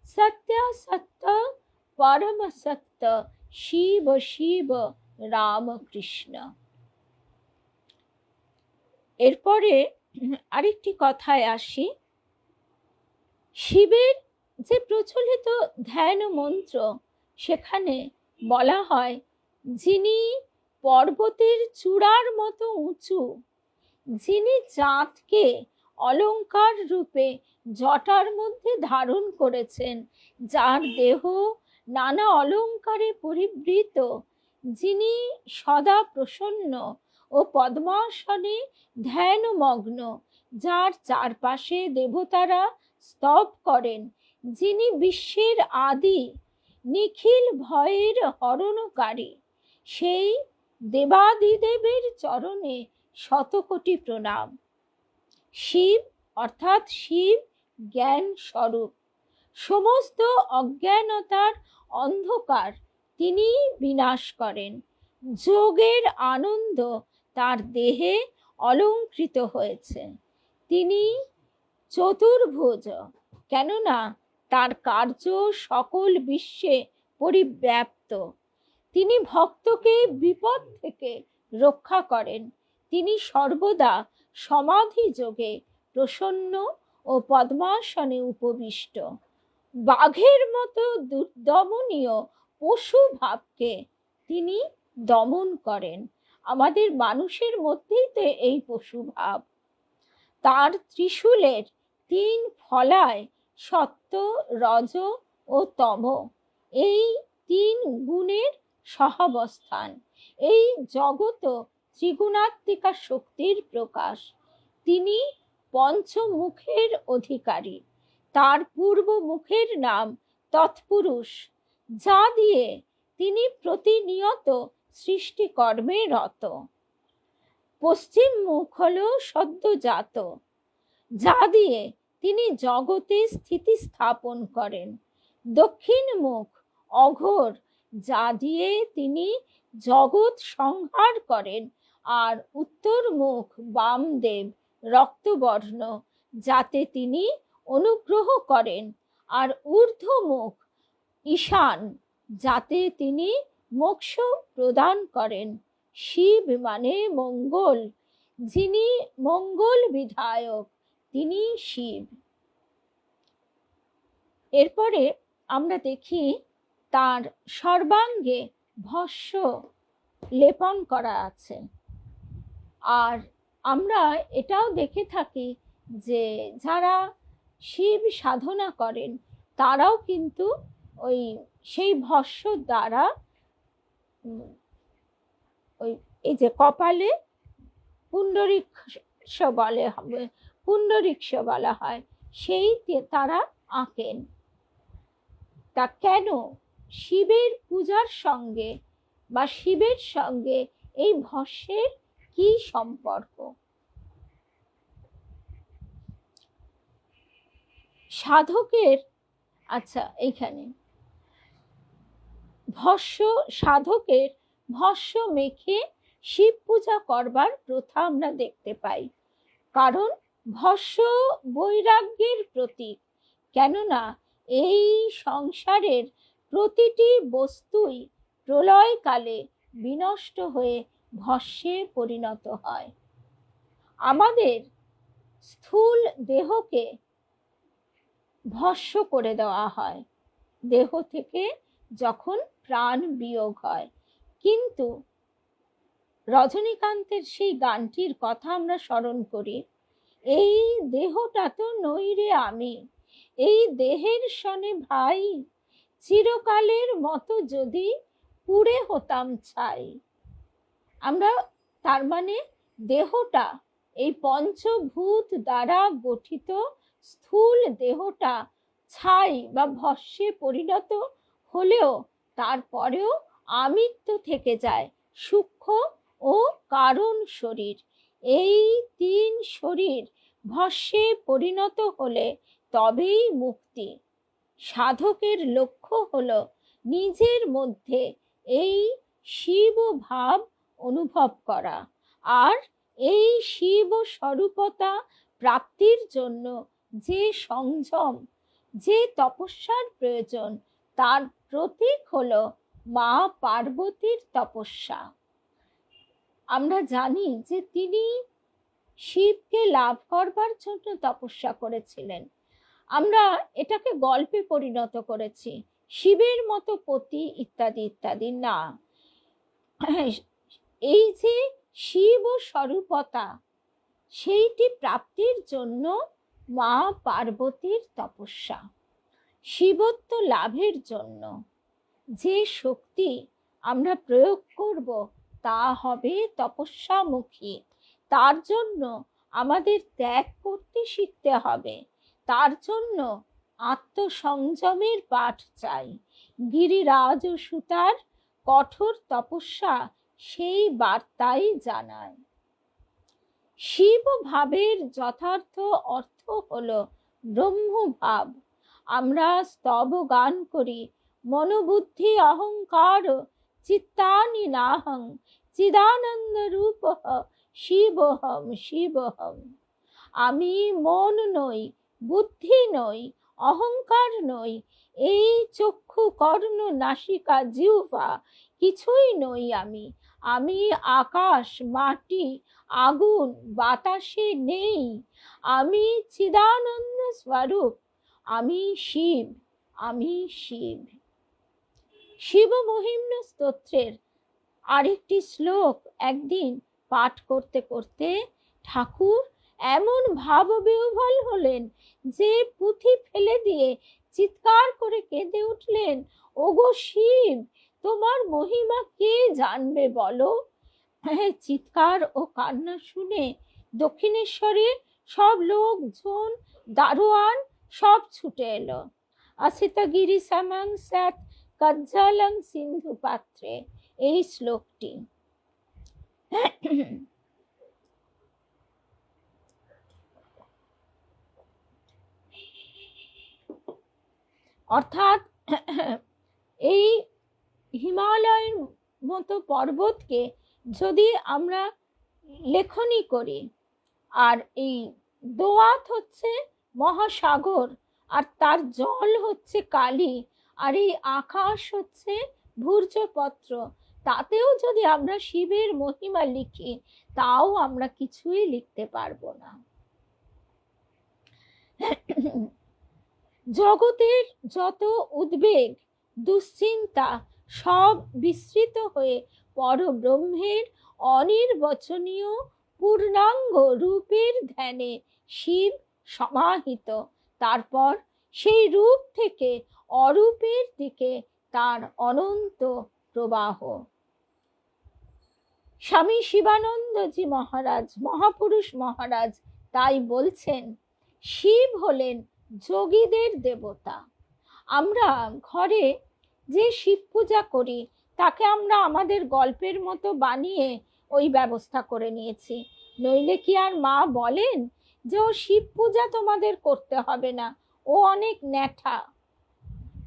सत्य सत्य परम सत्य, शिव शिव রামকৃষ্ণ। এরপরে আরেকটি কথায় আসি, শিবের যে প্রচলিত ধ্যান মন্ত্র সেখানে বলা হয়, যিনি পর্বতের চূড়ার মতো উঁচু, যিনি চাঁদকে অলংকার রূপে জটার মধ্যে ধারণ করেছেন, যার দেহ নানা অলংকারে পরিবৃত, যিনি সদা প্রসন্ন ও পদ্মাসনে ধ্যানমগ্ন, যার চারপাশে দেবতারা স্তব করেন, যিনি বিশ্বের আদি, নিখিল ভয়ের হরণকারী, সেই দেবাদিদেবের চরণে শতকোটি প্রণাম। শিব অর্থাৎ শিব জ্ঞান স্বরূপ, সমস্ত অজ্ঞানতার অন্ধকার তিনি বিনাশ করেন, যোগের আনন্দ তার দেহে অলংকৃত হয়েছে। তিনি চতুর্ভুজ, কেননা তার কার্য সকল বিশ্বে পরিব্যাপ্ত। তিনি ভক্তকে বিপদ থেকে রক্ষা করেন। তিনি সর্বদা সমাধি যোগে প্রসন্ন ও পদ্মাসনে উপবিষ্ট। বাঘের মতো দুর্দমনীয় পশু ভাবকে তিনি দমন করেন। আমাদের মানুষের মধ্যেই তো এই পশু ভাব। তার ত্রিশূলের 3 ফলায় সত্য, রজ ও তম, এই 3 গুণের সহাবস্থান। এই জগৎ ত্রিগুণাত্মিকা শক্তির প্রকাশ। তিনি পঞ্চমুখের অধিকারী। তার পূর্ব মুখের নাম তৎপুরুষ, যা দিয়ে তিনি প্রতিনিয়ত সৃষ্টিকর্মে রত। পশ্চিম মুখ হলো সদ্যজাত, যা দিয়ে তিনি জগতে স্থিতি স্থাপন করেন। দক্ষিণ মুখ অঘোর, যা দিয়ে তিনি জগৎ সংহার করেন। আর উত্তর মুখ বামদেব, রক্তবর্ণ, যাতে তিনি অনুগ্রহ করেন। আর ঊর্ধ্ব মুখ ঈশান, যাতে তিনি মোক্ষ প্রদান করেন। শিব মানে মঙ্গল, যিনি মঙ্গল বিধায়ক, তিনি শিব। এরপরে আমরা দেখি তার সর্বাঙ্গে ভস্য লেপন করা আছে। আর আমরা এটাও দেখে থাকি যে যারা শিব সাধনা করেন তারাও কিন্তু ওই সেই ভস্য দ্বারা ওই এই যে কপালে পুণ্ডরীক্ষ বলে হবে, পুণ্ডরীক্ষ বলা হয়, সেই তারা আঁকেন। তা কেন শিবের পূজার সঙ্গে বা শিবের সঙ্গে এই ভস্যের কি সম্পর্ক? সাধকের, আচ্ছা এইখানে সাধকের ভস্য মেখে শিব পূজা করবার প্রথা আমরা দেখতে পাই, কারণ ভস্য বৈরাগ্যের প্রতীক। কেননা এই সংসারের প্রতিটি বস্তুই প্রলয়কালে বিনষ্ট হয়ে ভস্যে পরিণত হয়। আমাদের স্থূল দেহকে ভস্য করে দেওয়া হয় দেহ থেকে যখন প্রাণ বিয়োগ হয়। কিন্তু রজনীকান্তের সেই গানটির কথা আমরা স্মরণ করি, এই দেহটা তো নই রে আমি, এই দেহের সনে ভাই, চিরকালের মতো যদি পুড়ে হতাম ছাই। আমরা তার মানে দেহটা এই পঞ্চভূত দ্বারা গঠিত স্থূল দেহটা ছাই বা ভস্যে পরিণত হলেও তারপরেও আমিত্ব থেকে যায়, সূক্ষ্ম ও কারণ শরীর। এই তিন শরীর ভস্যে পরিণত হলে তবেই মুক্তি। সাধকের লক্ষ্য হলো নিজের মধ্যে এই শিব ভাব অনুভব করা, আর এই শিব স্বরূপতা প্রাপ্তির জন্য যে সংযম, যে তপস্যার প্রয়োজন, তার প্রতীক হলো মা পার্বতীর তপস্যা। আমরা জানি যে তিনি শিবকে লাভ করবার জন্য তপস্যা করেছিলেন। আমরা এটাকে গল্পে পরিণত করেছি, শিবের মতো পতি ইত্যাদি ইত্যাদি না। এই যে শিব স্বরূপতা, সেইটি প্রাপ্তির জন্য মা পার্বতীর তপস্যা। শিবত্ব লাভের জন্য যে শক্তি আমরা প্রয়োগ করব তা হবে তপস্যামুখী। তার জন্য আমাদের ত্যাগ করতে শিখতে হবে, তার জন্য আত্মসংযমের পাঠ চাই। গিরিরাজ ও সুতার কঠোর তপস্যা সেই বার্তাই জানায়। শিব ভাবের যথার্থ অর্থ হলো ব্রহ্মভাব। আমরা স্তব গান করি, মনোবুদ্ধি অহংকার চিত্তানি নাহং চিদানন্দ রূপ শিবহম শিবহম। আমি মন নই, বুদ্ধি নই, অহংকার নই, এই চক্ষু কর্ণ নাসিকা জিহ্বা কিছুই নই আমি। আমি আকাশ, মাটি, আগুন, বাতাসে নেই। আমি চিদানন্দ স্বরূপ, আমি শিব, আমি শিব। শিব মহিম্ন স্তোত্রের আরেকটি শ্লোক একদিন পাঠ করতে করতে ঠাকুর এমন ভাব বিহ্বল হলেন যে পুঁথি ফেলে দিয়ে চিৎকার করে কেঁদে উঠলেন, ওগো শিব, তোমার মহিমা কে জানবে বলো? চিৎকার ও কান্না শুনে দক্ষিণেশ্বরে সব লোকজন, দারোয়ান সব ছুটে এলো। আসিতগিরি সামাং স্যাত কজ্জালং সিন্ধু পাত্রে, এই শ্লোকটি। অর্থাৎ এই হিমালয়ের মতো পর্বতকে যদি আমরা লেখনি করি, আর এই দোয়াত হচ্ছে মহাসাগর, আর তার জল হচ্ছে কালি, আর এই আকাশ হচ্ছে ভূর্জপত্র, তাতেও যদি আমরা শিবের মহিমা লিখি তাও আমরা কিছুই লিখতে পারবো না। জগতের যত উদ্বেগ, দুশ্চিন্তা সব বিস্মৃত হয়ে পরব্রহ্মের অনির্বচনীয় পূর্ণাঙ্গ রূপের ধ্যানে শিব সমাহিত। তারপর সেই রূপ থেকে অরূপের দিকে তার অনন্ত প্রবাহ। স্বামী শিবানন্দজি মহারাজ, মহাপুরুষ মহারাজ তাই বলছেন, শিব হলেন যোগীদের দেবতা। আমরা ঘরে যে শিব পূজা করি তাকে আমরা আমাদের গল্পের মতো বানিয়ে ওই ব্যবস্থা করে নিয়েছি। নইলে কি আর মা বলেন যে ও শিব পূজা তোমাদের করতে হবে না, ও অনেক ন্যাঠা?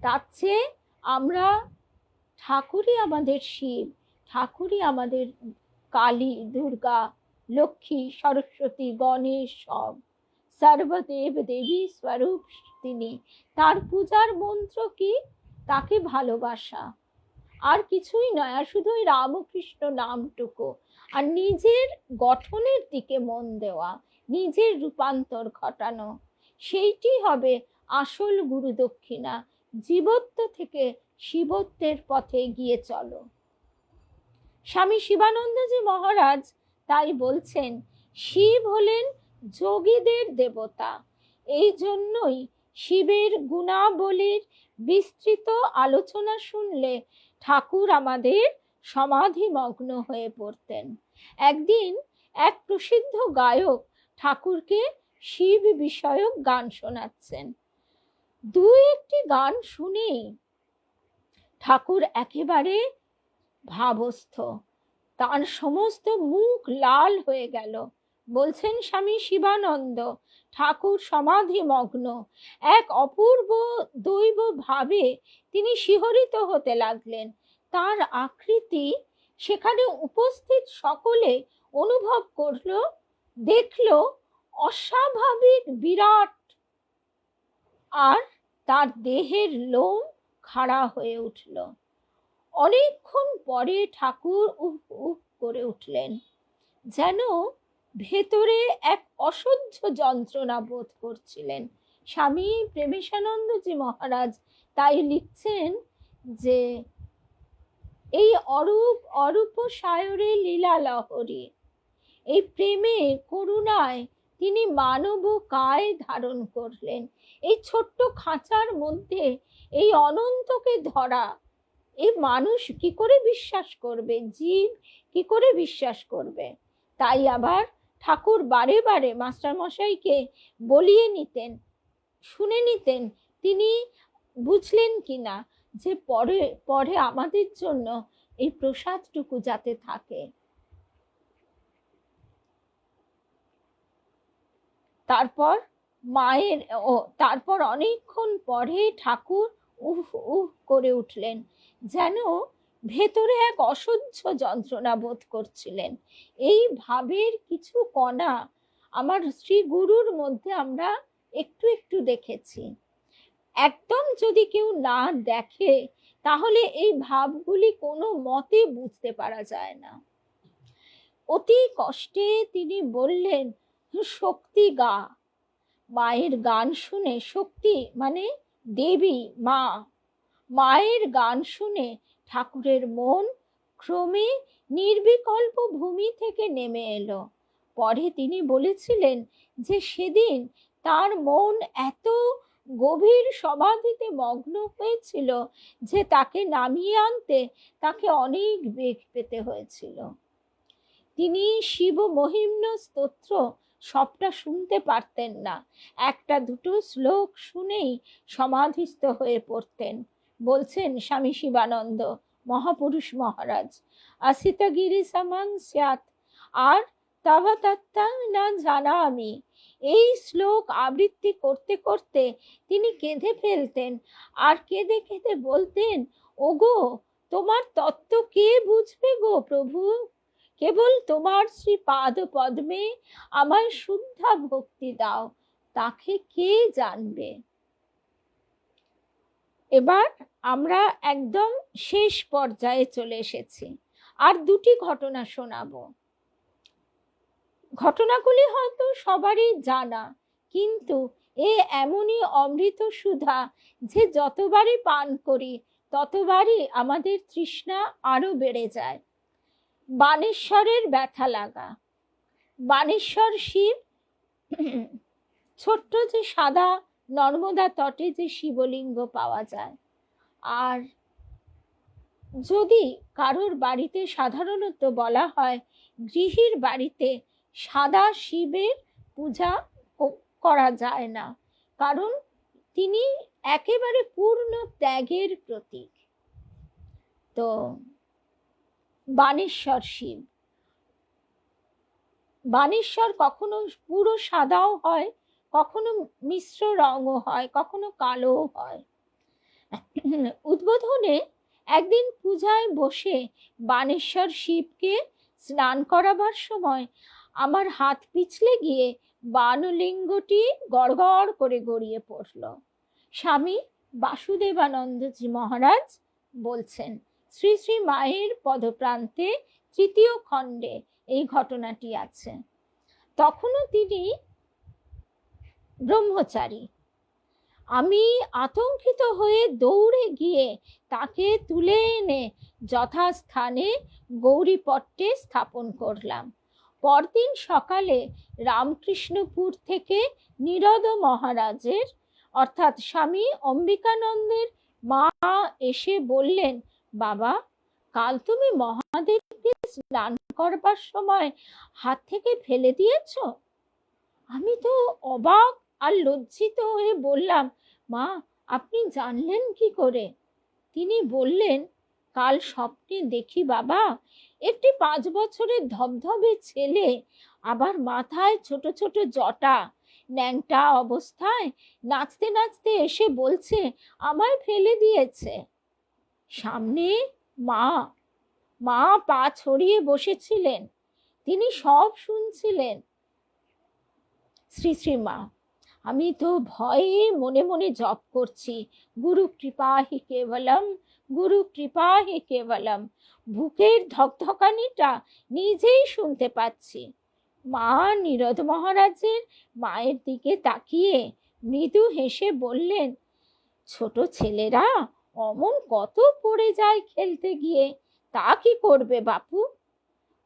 তার চেয়ে আমরা ঠাকুরই আমাদের শিব, ঠাকুরই আমাদের কালী, দুর্গা, লক্ষ্মী, সরস্বতী, গণেশ, সব সর্বদেব দেবী স্বরূপ তিনি। তার পূজার মন্ত্র কি? তাকে ভালোবাসা, আর কিছুই নয়। আর শুধু ওই রামকৃষ্ণ নামটুকু, আর নিজের গঠনের দিকে মন দেওয়া, নিজের রূপান্তর ঘটানো, সেইটি হবে আসল গুরু দক্ষিণা। জীবত্ব থেকে শিবত্বের পথে গিয়ে চলো। স্বামী শিবানন্দজি মহারাজ তাই বলছেন, শিব হলেন যোগীদের দেবতা। এই জন্যই শিবের গুণাবলীর বিস্তৃত আলোচনা শুনলে ঠাকুর আমাদের সমাধিমগ্ন হয়ে পড়তেন। একদিন এক প্রসিদ্ধ গায়ক ঠাকুরকে শিব বিষয়ক গান শোনাচ্ছেন। দুই একটি গান শুনেই ঠাকুর একেবারে ভাবস্থ, তার সমস্ত মুখ লাল হয়ে গেল। বলছেন স্বামী শিবানন্দ, ঠাকুর সমাধিমগ্ন, এক অপূর্ব দৈব ভাবে তিনি শিহরিত হতে লাগলেন। তার আকৃতি সেখানে উপস্থিত সকলে অনুভব করলো, দেখলো অস্বাভাবিক বিরাট, আর তার দেহের লোম খাড়া হয়ে উঠল। অনেকক্ষণ পরে ঠাকুর উফ উফ করে উঠলেন, যেন ভেতরে এক অসহ্য যন্ত্রণা বোধ করছিলেন। স্বামী প্রেমেশানন্দজি মহারাজ তাই লিখছেন যে এই অরূপ সায়রে লীলা লহরী, এই প্রেমে করুণায় তিনি মানব কায় ধারণ করলেন। এই ছোট্ট খাঁচার মধ্যে এই অনন্তকে ধরা, এই মানুষ কি করে বিশ্বাস করবে? জীব কি করে বিশ্বাস করবে? তাই আবার ঠাকুর বারে বারে মাস্টারমশাইকে বলিয়ে নিতেন, শুনে নিতেন তিনি বুঝলেন কিনা, যে পরে পরে আমাদের জন্য এই প্রসাদটুকু যাতে থাকে। তারপর অনেকক্ষণ পরে ঠাকুর উফ উফ করে উঠলেন, যেন ভেতরে এক অসহ্য যন্ত্রণা বোধ করছিলেন। এই ভাবের কিছু কণা আমার শ্রী গুরুর মধ্যে আমরা একটু একটু দেখেছি। একদম যদি কেউ না দেখে তাহলে এই ভাবগুলি কোনো মতে বুঝতে পারা যায় না। অতি কষ্টে তিনি বললেন, শক্তি গা। মায়ের গান শুনে, শক্তি মানে দেবী মা, মায়ের গান শুনে ঠাকুরের মন ক্রমে নির্বিকল্প ভূমি থেকে নেমে এলো। পরে তিনি বলেছিলেন যে সেদিন তার মন এত গভীর সমাধিতে মগ্ন হয়েছিল যে তাকে নামিয়ে আনতে তাকে অনেক বেগ পেতে হয়েছিল। তিনি শিব মহিম্ন স্তোত্র সবটা শুনতে পারতেন না, একটা দুটো শ্লোক শুনেই সমাধিস্থ হয়ে পড়তেন। বলছেন স্বামী শিবানন্দ মহাপুরুষ মহারাজ, আসিতগিরি সমান স্যাৎ আর তবতত্ত্বং না জানা আমি। এই শ্লোক আবৃত্তি করতে করতে তিনি কেঁদে ফেলতেন, আর কেঁদে কেঁদে বলতেন, ওগো তোমার তত্ত্ব কে বুঝবে গো প্রভু? কেবল তোমার শ্রী পাদ পদ্মে আমায় শুদ্ধা ভক্তি দাও, তাকে কে জানবে? এবার আমরা একদম শেষ পর্যায়ে চলে এসেছি, আর দুটি ঘটনা শোনাবো। ঘটনাগুলি হয়তো সবারই জানা, কিন্তু এ এমনই অমৃত সুধা যে যতবারই পান করি ততবারই আমাদের তৃষ্ণা আরো বেড়ে যায়। বানেশ্বরের ব্যথা লাগা। বানেশ্বর শিব, ছোট্ট যে সাদা নর্মদা তটে যে শিবলিঙ্গ পাওয়া যায়। আর যদি কারোর বাড়িতে, সাধারণত বলা হয় গৃহীর বাড়িতে সাদা শিবের পূজা করা যায় না, কারণ তিনি একেবারে পূর্ণ ত্যাগের প্রতীক। তো বানেশ্বর শিব, বানেশ্বর কখনো পুরো সাদাও হয়, কখনো মিশ্র রঙও হয়, কখনো কালোও হয়। উদ্বোধনে একদিন পূজায় বসে বানেশ্বর শিবকে স্নান করাবার সময় আমার হাত পিছলে গিয়ে বানলিঙ্গটি গড়গড় করে গড়িয়ে পড়ল। স্বামী বাসুদেবানন্দজি মহারাজ বলছেন, শ্রী শ্রী মায়ের পদপ্রান্তে 3য় খণ্ডে এই ঘটনাটি আছে। তখনও তিনি ব্রহ্মচারী। আমি আতঙ্কিত হয়ে দৌড়ে গিয়ে তাকে তুলে এনে যথাস্থানে গৌরীপট্টে স্থাপন করলাম। পরদিন সকালে রামকৃষ্ণপুর থেকে নীরদ মহারাজের অর্থাৎ স্বামী অম্বিকানন্দের মা এসে বললেন, বাবা, কাল তুমি মহাদেবকে স্নান করবার সময় হাত থেকে ফেলে দিয়েছ। আমি তো অবাক আর লজ্জিত হয়ে বললাম, মা, আপনি জানলেন কি করে? তিনি বললেন, কাল স্বপ্নে দেখি বাবা, একটি 5 বছরের ধবধবে ছেলে, আবার মাথায় ছোট ছোট জটা, ন্যাংটা অবস্থায় নাচতে নাচতে এসে বলছে আমায় ফেলে দিয়েছে। সামনে মা মা পা ছড়িয়ে বসেছিলেন, তিনি সব শুনছিলেন। শ্রী শ্রী মা, আমি তো ভয়ে মনে মনে জপ করছি, গুরু কৃপা হি কেবলম, গুরু কৃপা হি কেবলম। বুকের ধকধকানিটা নিজেই শুনতে পাচ্ছি। মা নীরদ মহারাজের মায়ের দিকে তাকিয়ে মৃদু হেসে বললেন, ছোট ছেলেরা অমন কত পড়ে যায় খেলতে গিয়ে, তা কি করবে বাপু?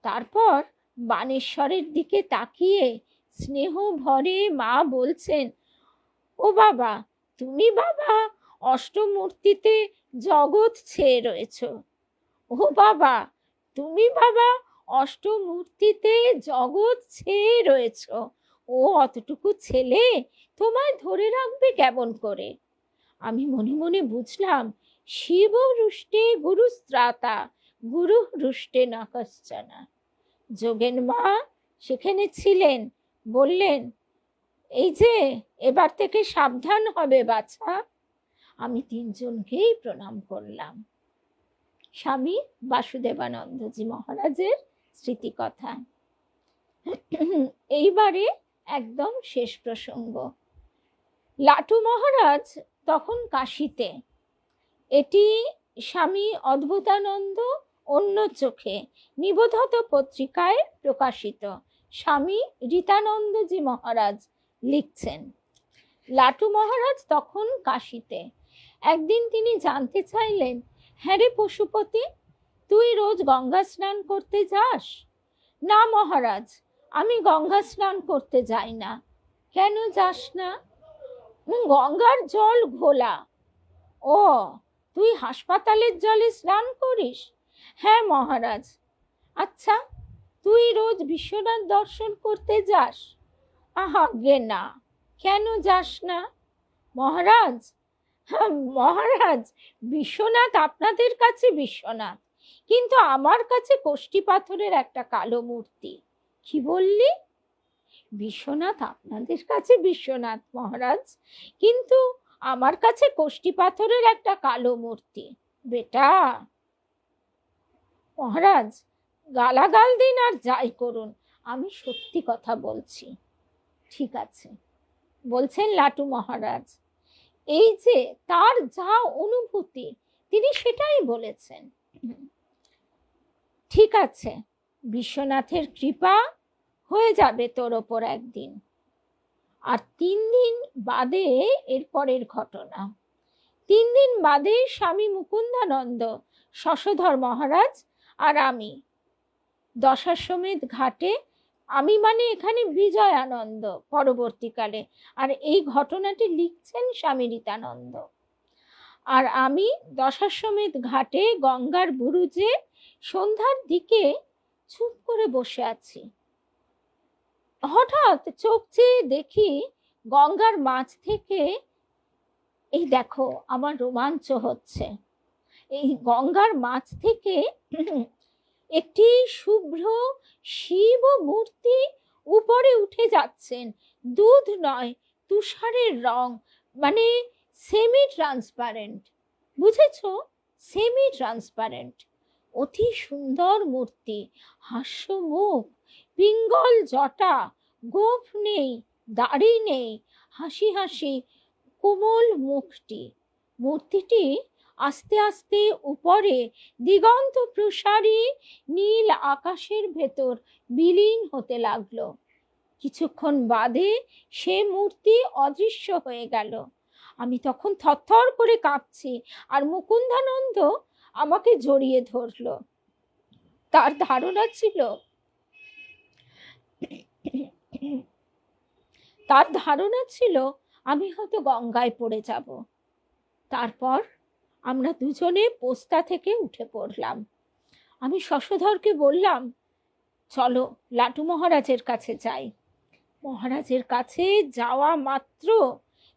তারপর বানেশ্বরের দিকে তাকিয়ে স্নেহ ভরে মা বলছেন, ও বাবা, তুমি বাবা অষ্টমূর্তিতে জগৎ ছেয়ে রয়েছ। ও বাবা, তুমি বাবা অষ্টমূর্তিতে জগৎ ছেয়ে রয়েছ। ও অতটুকু ছেলে তোমায় ধরে রাখবে কেমন করে? আমি মনে মনে বুঝলাম, শিব রুষ্টে গুরু স্ত্রাতা, গুরু রুষ্টে না কশ্চনা। যোগেন মা সেখানে ছিলেন, বললেন, এই যে এবার থেকে সাবধান হবে বাছা। আমি 3 জনকেই প্রণাম করলাম। স্বামী বাসুদেবানন্দজি মহারাজের স্মৃতিকথা। এইবারে একদম শেষ প্রসঙ্গ। লাটু মহারাজ তখন কাশীতে। এটি স্বামী অদ্ভুতানন্দ অন্য চোখে নিবোধত পত্রিকায় প্রকাশিত। স্বামী রীতানন্দজি মহারাজ লিখছেন, লাটু মহারাজ তখন কাশীতে। একদিন তিনি জানতে চাইলেন, হ্যাঁ রে পশুপতি, তুই রোজ গঙ্গা স্নান করতে যাস? না মহারাজ, আমি গঙ্গা স্নান করতে যাই না। কেন যাস না? গঙ্গার জল ঘোলা। ও, তুই হাসপাতালের জলে স্নান করিস? হ্যাঁ মহারাজ। আচ্ছা, তুই রোজ বিশ্বনাথ দর্শন করতে যাস? আগে না। কেন যাস না? মহারাজ, মহারাজ, বিশ্বনাথ আপনাদের কাছে বিশ্বনাথ, কিন্তু আমার কাছে কোষ্ঠী পাথরের একটা কালো মূর্তি। কি বললি? বিশ্বনাথ আপনাদের কাছে বিশ্বনাথ মহারাজ, কিন্তু আমার কাছে কোষ্ঠী পাথরের একটা কালো মূর্তি। বেটা মহারাজ, গালাগাল দিন আর যাই করুন, আমি সত্যি কথা বলছি। ঠিক আছে, বলছেন লাটু মহারাজ। এই যে তার যা অনুভূতি, তিনি সেটাই বলেছেন। ঠিক আছে, বিশ্বনাথের কৃপা হয়ে যাবে তোর ওপর একদিন। আর 3 দিন বাদে এরপরের ঘটনা। 3 দিন বাদে স্বামী মুকুন্দানন্দ, শশধর মহারাজ আর আমি দশাশ্বমেধ ঘাটে আমি মানে এখানে বিজয়ানন্দ পরবর্তীকালে, আর এই ঘটনাটি লিখছেন স্বামী রীতানন্দ। আর আমি দশাশ্বমেধ ঘাটে গঙ্গার বুরুজে সন্ধ্যার দিকে চুপ করে বসে আছি। হঠাৎ চোখ চেয়ে দেখি গঙ্গার মাঝ থেকে, এই দেখো আমার রোমাঞ্চ হচ্ছে, এই গঙ্গার মাঝ থেকে একটি শুভ্র শিব মূর্তি উপরে উঠে যাচ্ছেন। দুধ নয়, তুষারের রং, মানে সেমি ট্রান্সপারেন্ট, বুঝেছ, সেমি ট্রান্সপারেন্ট, অতি সুন্দর মূর্তি, হাস্যমুখ, পিঙ্গল জটা, গোঁফ নেই, দাড়ি নেই, হাসি হাসি কোমল মুখটি। মূর্তিটি আস্তে আস্তে উপরে দিগন্ত প্রসারী নীল আকাশের ভেতর বিলীন হতে লাগলো। কিছুক্ষণ বাদে সে মূর্তি অদৃশ্য হয়ে গেল। আমি তখন থরথর করে কাঁপছি, আর মুকুন্দানন্দ আমাকে জড়িয়ে ধরলো। তার ধারণা ছিল আমি হয়তো গঙ্গায় পড়ে যাব। তারপর আমরা দুজনে পোস্তা থেকে উঠে পড়লাম। আমি শশধরকে বললাম, চলো লাটু মহারাজের কাছে যাই। মহারাজের কাছে যাওয়া মাত্র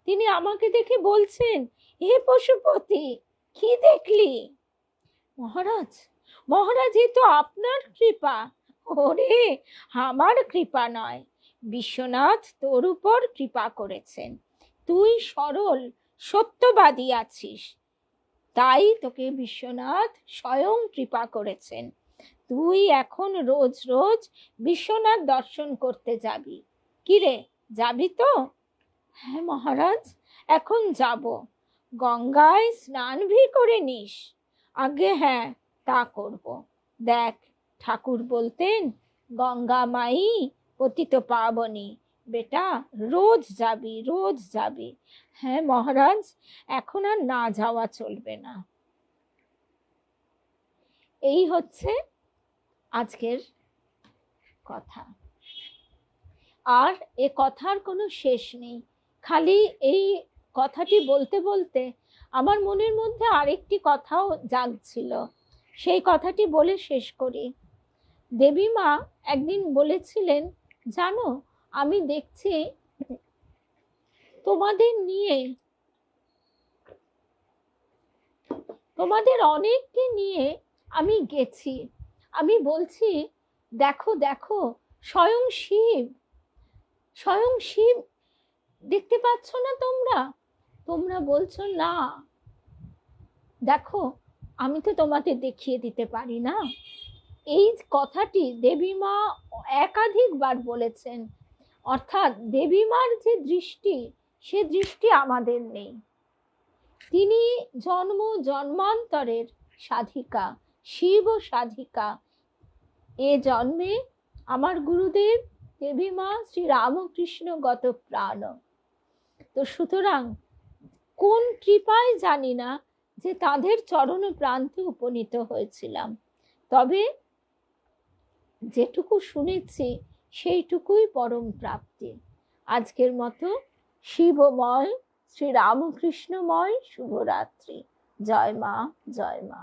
তিনি আমাকে দেখে বলছেন, হে পশুপতি, কি দেখলি? মহারাজ, মহারাজ, এ তো আপনার কৃপা। ওরে, আমার কৃপা নয়, বিশ্বনাথ তোর উপর কৃপা করেছেন। তুই সরল সত্যবাদী আছিস, তাই তোকে বিশ্বনাথ স্বয়ং কৃপা করেছেন। তুই এখন রোজ রোজ বিশ্বনাথ দর্শন করতে যাবি। কিরে, যাবি তো? হ্যাঁ মহারাজ, এখন যাব। গঙ্গায় স্নান ভি করে নিস। আগে হ্যাঁ, তা করব। দেখ, ঠাকুর বলতেন, গঙ্গা মাই পতিত পাবনী। বেটা, রোজ যাবি, রোজ যাবি। হ্যাঁ মহারাজ, এখন আর না যাওয়া চলবে না। এই হচ্ছে আজকের কথা। আর এ কথার কোনো শেষ নেই। খালি এই কথাটি বলতে বলতে আমার মনের মধ্যে আরেকটি কথাও জাগছিল, সেই কথাটি বলে শেষ করি। দেবী মা একদিন বলেছিলেন, জানো, আমি দেখছি তোমাদের অনেককে নিয়ে আমি গেছি। আমি বলছি, দেখো দেখো, স্বয়ং শিব, স্বয়ং শিব দেখতে পাচ্ছ না তোমরা? তোমরা বলছো না। দেখো, আমি তো তোমাদের দেখিয়ে দিতে পারি না। এই কথাটি দেবী মা একাধিকবার বলেছেন। অর্থাৎ দেবী মার যে দৃষ্টি, সে দৃষ্টি আমাদের নেই। তিনি জন্ম জন্মান্তরের সাধিকা, শিব সাধিকা। এ জন্মে আমার গুরুদেব দেবী মা শ্রী রামকৃষ্ণ গত প্রাণ। তো সুতরাং কোন কৃপায় জানি না যে তাদের চরণ প্রান্তে উপনীত হয়েছিলাম, তবে যেটুকু শুনেছি সেইটুকুই পরম প্রাপ্তি। আজকের মতো শিবময় শ্রী রামকৃষ্ণময় শুভরাত্রি। জয় মা, জয় মা।